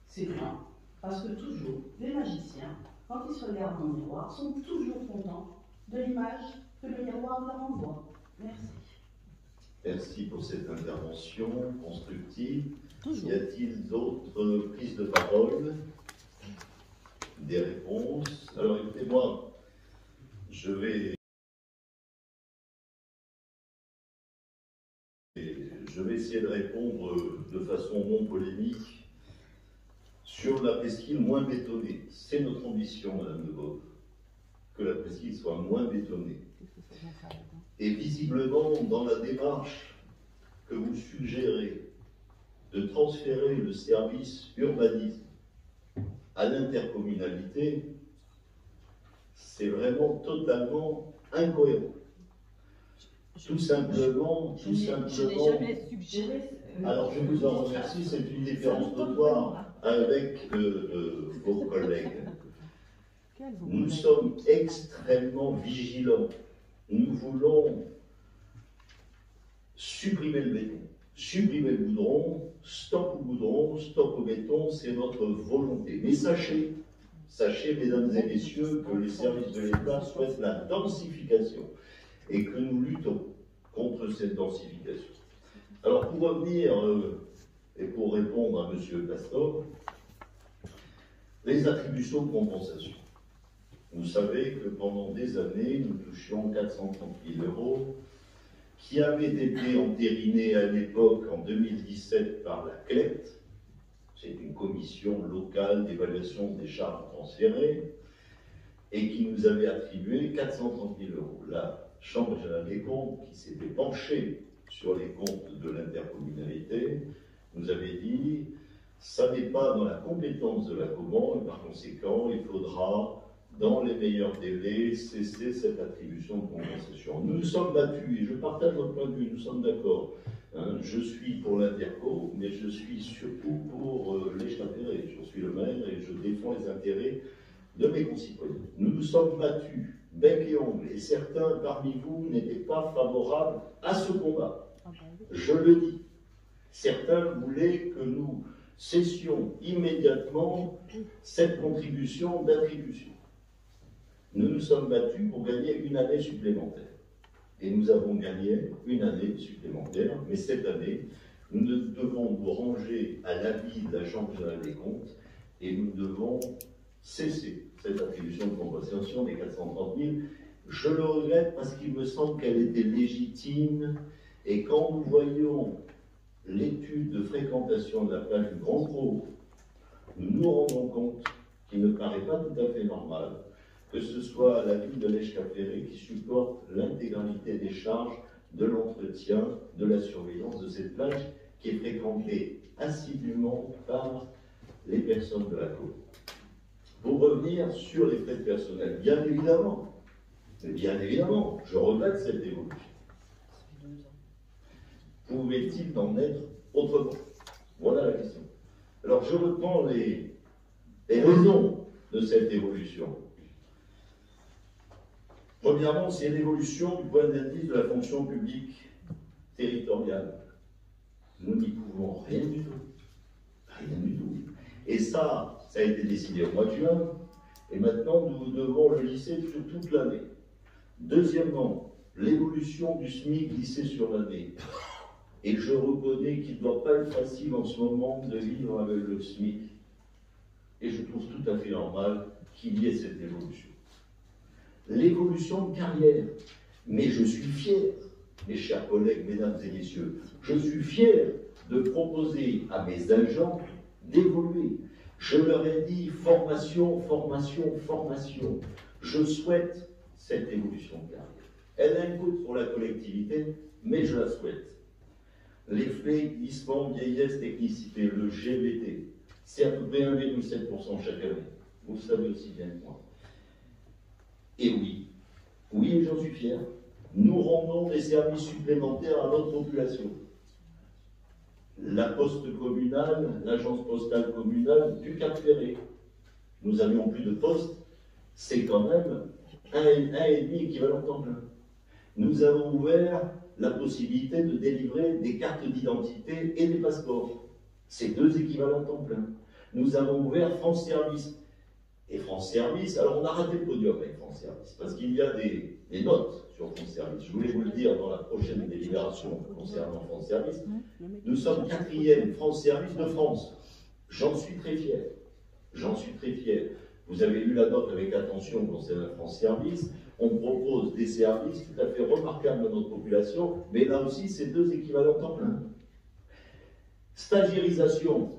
c'est bien, parce que toujours, les magiciens, quand ils se regardent dans le miroir, sont toujours contents de l'image que le miroir leur envoie. Merci. Merci pour cette intervention constructive. Toujours. Y a-t-il d'autres prises de parole? Des réponses? Alors écoutez-moi, je vais essayer de répondre de façon non polémique sur la presqu'île moins bétonnée. C'est notre ambition, Madame de Boves, que la presqu'île soit moins bétonnée. Et visiblement, dans la démarche que vous suggérez de transférer le service urbanisme à l'intercommunalité, c'est vraiment totalement incohérent. Tout simplement. Je n'ai jamais suggéré. Alors je vous en remercie, c'est une différence notoire avec vos collègues. Nous sommes extrêmement vigilants. Nous voulons supprimer le béton, supprimer le goudron, stop au goudron, stop au béton, c'est notre volonté. Mais sachez, mesdames et messieurs, que les services de l'État souhaitent la densification et que nous luttons contre cette densification. Alors pour revenir et pour répondre à M. Pastor, les attributions de compensation. Vous savez que pendant des années, nous touchions 430 000 euros, qui avaient été entérinés à l'époque, en 2017, par la CLET, c'est une commission locale d'évaluation des charges transférées, et qui nous avait attribué 430 000 euros. La Chambre générale des comptes, qui s'était penchée sur les comptes de l'intercommunalité, nous avait dit ça n'est pas dans la compétence de la commune, et par conséquent, il faudra, dans les meilleurs délais, cesser cette attribution de compensation. Nous nous sommes battus, et je partage votre point de vue, nous sommes d'accord. Hein, je suis pour l'interco, mais je suis surtout pour l'Esch-Quaferré. Je suis le maire et je défends les intérêts de mes concitoyens. Nous nous sommes battus, bec et ongle, et certains parmi vous n'étaient pas favorables à ce combat. Je le dis. Certains voulaient que nous cessions immédiatement cette contribution d'attribution. Nous nous sommes battus pour gagner une année supplémentaire. Et nous avons gagné une année supplémentaire, mais cette année, nous devons nous ranger à l'avis de la Chambre générale des comptes et nous devons cesser cette attribution de compensation des 430 000. Je le regrette parce qu'il me semble qu'elle était légitime et quand nous voyons l'étude de fréquentation de la plage du Grand Gros, nous nous rendons compte qu'il ne paraît pas tout à fait normal que ce soit la ville de l'Esch-Quaferré qui supporte l'intégralité des charges de l'entretien, de la surveillance de cette plage qui est fréquentée assidûment par les personnes de la commune. Pour revenir sur les frais de personnel, bien évidemment, je regrette cette évolution. Pouvait-il en être autrement? Voilà la question. Alors je reprends les raisons de cette évolution. Premièrement, c'est l'évolution du point d'indice de la fonction publique territoriale. Nous n'y pouvons rien du tout. Rien du tout. Et ça a été décidé au mois de juin, et maintenant nous devons le lisser sur toute l'année. Deuxièmement, l'évolution du SMIC lissé sur l'année. Et je reconnais qu'il ne doit pas être facile en ce moment de vivre avec le SMIC. Et je trouve tout à fait normal qu'il y ait cette évolution. L'évolution de carrière. Mais je suis fier, mes chers collègues, mesdames et messieurs, je suis fier de proposer à mes agents d'évoluer. Je leur ai dit formation, formation, formation. Je souhaite cette évolution de carrière. Elle a un coût pour la collectivité, mais je la souhaite. L'effet glissement, vieillesse, technicité, le GVT, c'est à peu près 1,7% chaque année. Vous le savez aussi bien que moi. Et oui, oui, j'en suis fier, nous rendons des services supplémentaires à notre population. La poste communale, l'agence postale communale du Cap-Ferré. Nous avions plus de postes, c'est quand même un et demi équivalent temps plein. Nous avons ouvert la possibilité de délivrer des cartes d'identité et des passeports. C'est 2 équivalents temps plein. Nous avons ouvert France Service. Et France Service, alors on a raté le podium avec France Service, parce qu'il y a des notes sur France Service. Je voulais vous le dire dans la prochaine délibération concernant France Service. Nous sommes 4e France Service de France. J'en suis très fier. J'en suis très fier. Vous avez lu la note avec attention concernant France Service. On propose des services tout à fait remarquables à notre population, mais là aussi, c'est 2 équivalents temps plein. Stagiarisation.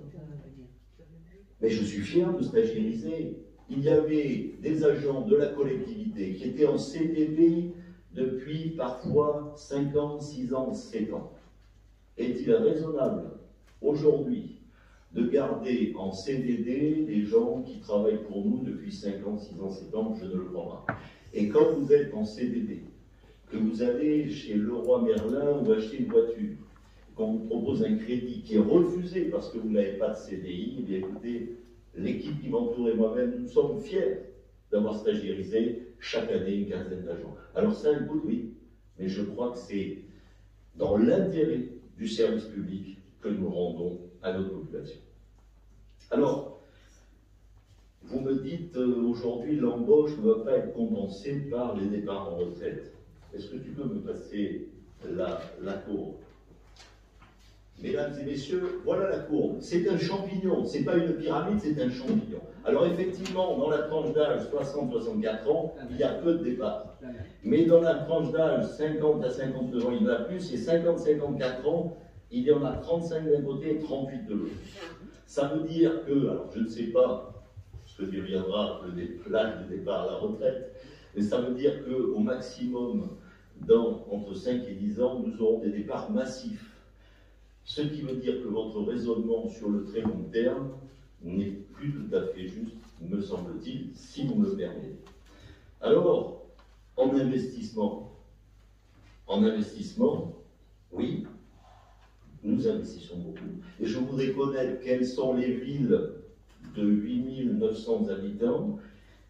Mais je suis fier de stagiairiser. Il y avait des agents de la collectivité qui étaient en CDD depuis parfois 5 ans, 6 ans, 7 ans. Est-il raisonnable aujourd'hui de garder en CDD des gens qui travaillent pour nous depuis 5 ans, 6 ans, 7 ans? Je ne le crois pas. Et quand vous êtes en CDD, que vous allez chez Leroy Merlin ou acheter une voiture, qu'on vous propose un crédit qui est refusé parce que vous n'avez pas de CDI, eh bien écoutez, l'équipe qui m'entoure et moi-même, nous sommes fiers d'avoir stagiairisé chaque année une quinzaine d'agents. Alors ça a un coût, oui, mais je crois que c'est dans l'intérêt du service public que nous rendons à notre population. Alors, vous me dites aujourd'hui l'embauche ne va pas être compensée par les départs en retraite. Est-ce que tu peux me passer la courbe? Mesdames et messieurs, voilà la courbe. C'est un champignon, c'est pas une pyramide, c'est un champignon. Alors effectivement, dans la tranche d'âge 60-64 ans, il y a peu de départs. Mais dans la tranche d'âge 50 à 52 ans, il y en a plus, et 50-54 ans, il y en a 35 d'un côté et 38 de l'autre. Ça veut dire que, alors je ne sais pas ce que deviendra l'âge de départ à la retraite, mais ça veut dire qu'au maximum, entre 5 et 10 ans, nous aurons des départs massifs. Ce qui veut dire que votre raisonnement sur le très long terme n'est plus tout à fait juste, me semble-t-il, si vous me le permettez. Alors, en investissement, oui, nous investissons beaucoup. Et je voudrais connaître quelles sont les villes de 8900 habitants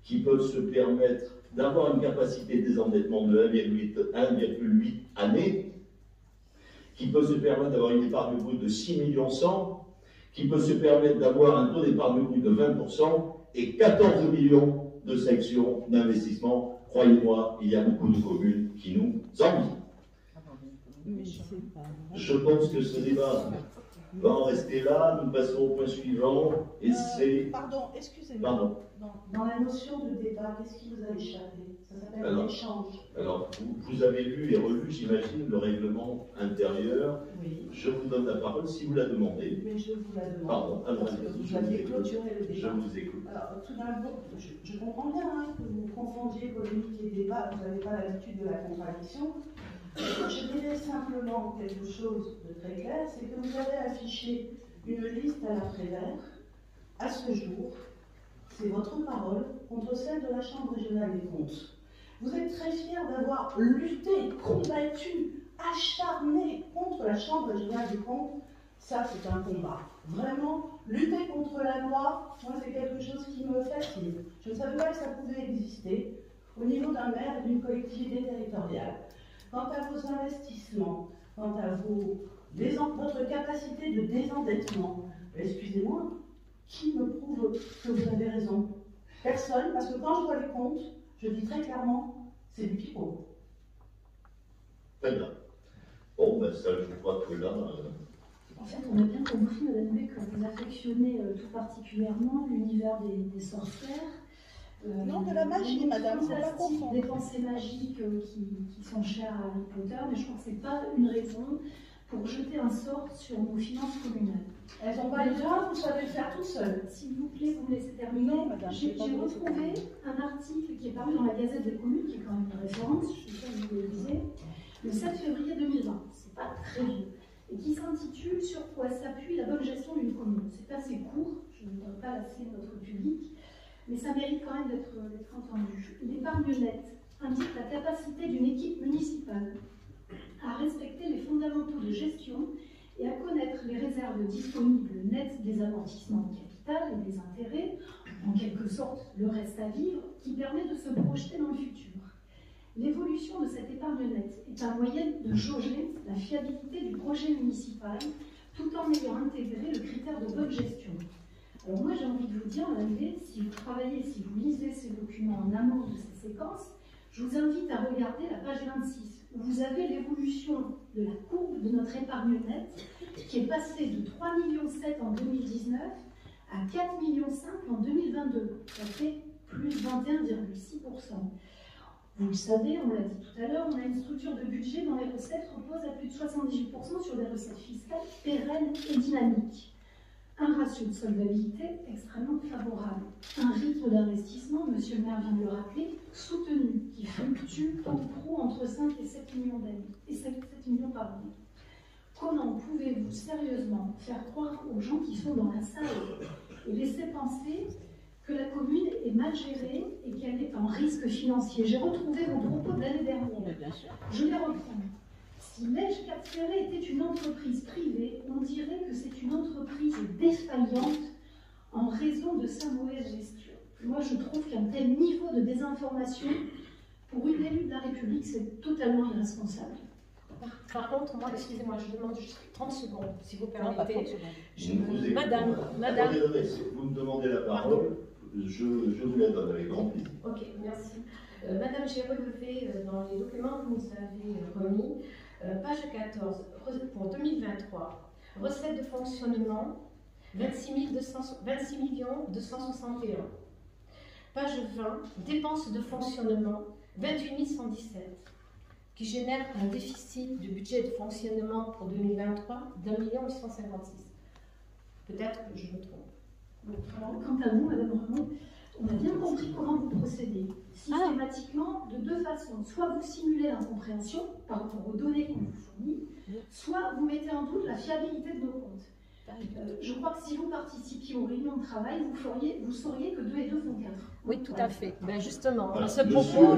qui peuvent se permettre d'avoir une capacité de désendettement de 1,8 années, qui peut se permettre d'avoir une épargne brute de 6 millions 100, qui peut se permettre d'avoir un taux d'épargne brute de 20% et 14 millions de sections d'investissement. Croyez-moi, il y a beaucoup de communes qui nous envient. Je pense que ce débat va en rester là. Nous passons au point suivant. Et c'est... Pardon, excusez-moi. Dans la notion de débat, qu'est-ce qui vous a échappé? Ça s'appelle l'échange. Alors, vous avez lu et relu, j'imagine, le règlement intérieur. Oui. Je vous donne la parole si vous la demandez. Mais je vous la demande. Pardon, alors vous aviez clôturé le débat. Je vous écoute. Alors, tout d'abord, je comprends bien que vous confondiez polémique et débat, vous n'avez pas l'habitude de la contradiction. Je dirais simplement quelque chose de très clair, c'est que vous avez affiché une liste à la Prévert. À ce jour, c'est votre parole contre celle de la Chambre régionale des comptes. Vous êtes très fiers d'avoir lutté, combattu acharné contre la Chambre régionale des comptes. Ça, c'est un combat. Vraiment, lutter contre la loi, moi, c'est quelque chose qui me fascine. Je ne savais pas que ça pouvait exister au niveau d'un maire et d'une collectivité territoriale. Quant à vos investissements, quant à votre capacité de désendettement, excusez-moi, qui me prouve que vous avez raison? Personne, parce que quand je vois les comptes, je dis très clairement, c'est du pipeau. Très bien. Bon, ben ça, je crois que là... En fait, on a bien compris, Madame B, que vous affectionnez tout particulièrement l'univers des sorcières. Non, de la magie, Madame, faut pas confondre. Des pensées magiques qui sont chères à Harry Potter, mais je crois que ce n'est pas une raison pour jeter un sort sur nos finances communales. Elles n'ont pas les droits, vous savez le faire tout seul. S'il vous plaît, vous me laissez terminer. Non, Madame, J'ai retrouvé un article qui est paru dans la Gazette des communes, qui est quand même une référence, je suis sûre que vous le lisez, le 7 février 2020, c'est pas très vieux, et qui s'intitule « Sur quoi s'appuie la bonne gestion d'une commune ». C'est assez court, je ne voudrais pas lasser notre public, mais ça mérite quand même d'être entendu. L'épargne nette indique la capacité d'une équipe municipale à respecter les fondamentaux de gestion et à connaître les réserves disponibles nettes des amortissements de capital et des intérêts, en quelque sorte le reste à vivre, qui permet de se projeter dans le futur. L'évolution de cette épargne nette est un moyen de jauger la fiabilité du projet municipal tout en ayant intégré le critère de bonne gestion. Alors moi j'ai envie de vous dire, Madame B, si vous travaillez, si vous lisez ces documents en amont de ces séquences, je vous invite à regarder la page 26, où vous avez l'évolution de la courbe de notre épargne nette, qui est passée de 3,7 millions en 2019 à 4,5 millions en 2022. Ça fait plus 21,6%. Vous le savez, on l'a dit tout à l'heure, on a une structure de budget dont les recettes reposent à plus de 78% sur des recettes fiscales pérennes et dynamiques. Un ratio de solvabilité extrêmement favorable. Un rythme d'investissement, monsieur le maire vient de le rappeler, soutenu, qui fluctue en pro entre 5 et 7 millions d'années, et 7 millions par an. Comment pouvez-vous sérieusement faire croire aux gens qui sont dans la salle et laisser penser que la commune est mal gérée et qu'elle est en risque financier? J'ai retrouvé vos propos de l'année dernière. Je les reprends. Si Lège Cap Ferré était une entreprise privée, on dirait que c'est une entreprise défaillante en raison de sa mauvaise gestion. Moi, je trouve qu'un tel niveau de désinformation, pour une élue de la République, c'est totalement irresponsable. Par contre, moi, excusez-moi, je demande juste 30 secondes, si vous permettez. Madame, attendez, si vous me demandez la parole, je vous la donne avec grand plaisir. Ok, merci. Madame, j'ai relevé dans les documents que vous nous avez remis, page 14, pour 2023, recettes de fonctionnement, 26 261. Page 20, dépenses de fonctionnement, 28 117, qui génère un déficit du budget de fonctionnement pour 2023 d'1 856. Peut-être que je me trompe. Alors, quant à vous, Madame Remond, on a bien compris comment vous procédez. Systématiquement, de deux façons. Soit vous simulez l'incompréhension par rapport aux données qu'on vous fournit, soit vous mettez en doute la fiabilité de nos comptes. Je crois que si vous participiez aux réunions de travail, vous sauriez que 2 et 2 font 4. Oui, tout à fait. Ben justement, Voilà. à ce propos,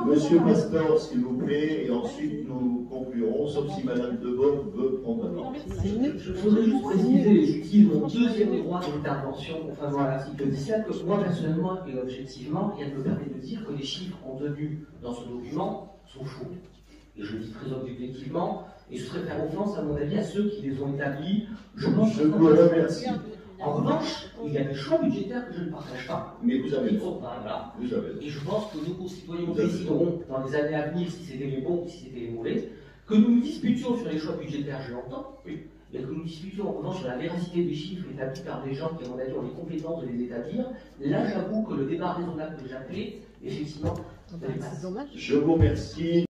Monsieur Pastor, s'il vous plaît, et ensuite nous conclurons, sauf si Madame Debonne veut prendre la parole. Je voudrais juste préciser, j'utilise mon deuxième droit d'intervention conformément à l'article 17, que moi personnellement et objectivement, rien ne me permet de dire que les chiffres contenus dans ce document sont faux. Et je le dis très objectivement, et je serais faire offense à mon avis à ceux qui les ont établis. Je vous remercie. En revanche, il y a des choix budgétaires que je ne partage pas. Mais vous avez raison. Voilà. Vous avez raison. Et je pense que nos concitoyens décideront dans les années à venir si c'était les bons ou si c'était les mauvais. Que nous nous disputions sur les choix budgétaires, je l'entends, oui. Mais que nous discutions en revanche sur la véracité des chiffres établis par des gens qui, à mon avis, ont les compétences de les établir, là j'avoue que le débat raisonnable que j'appelais, effectivement, c'est dommage. Je vous remercie.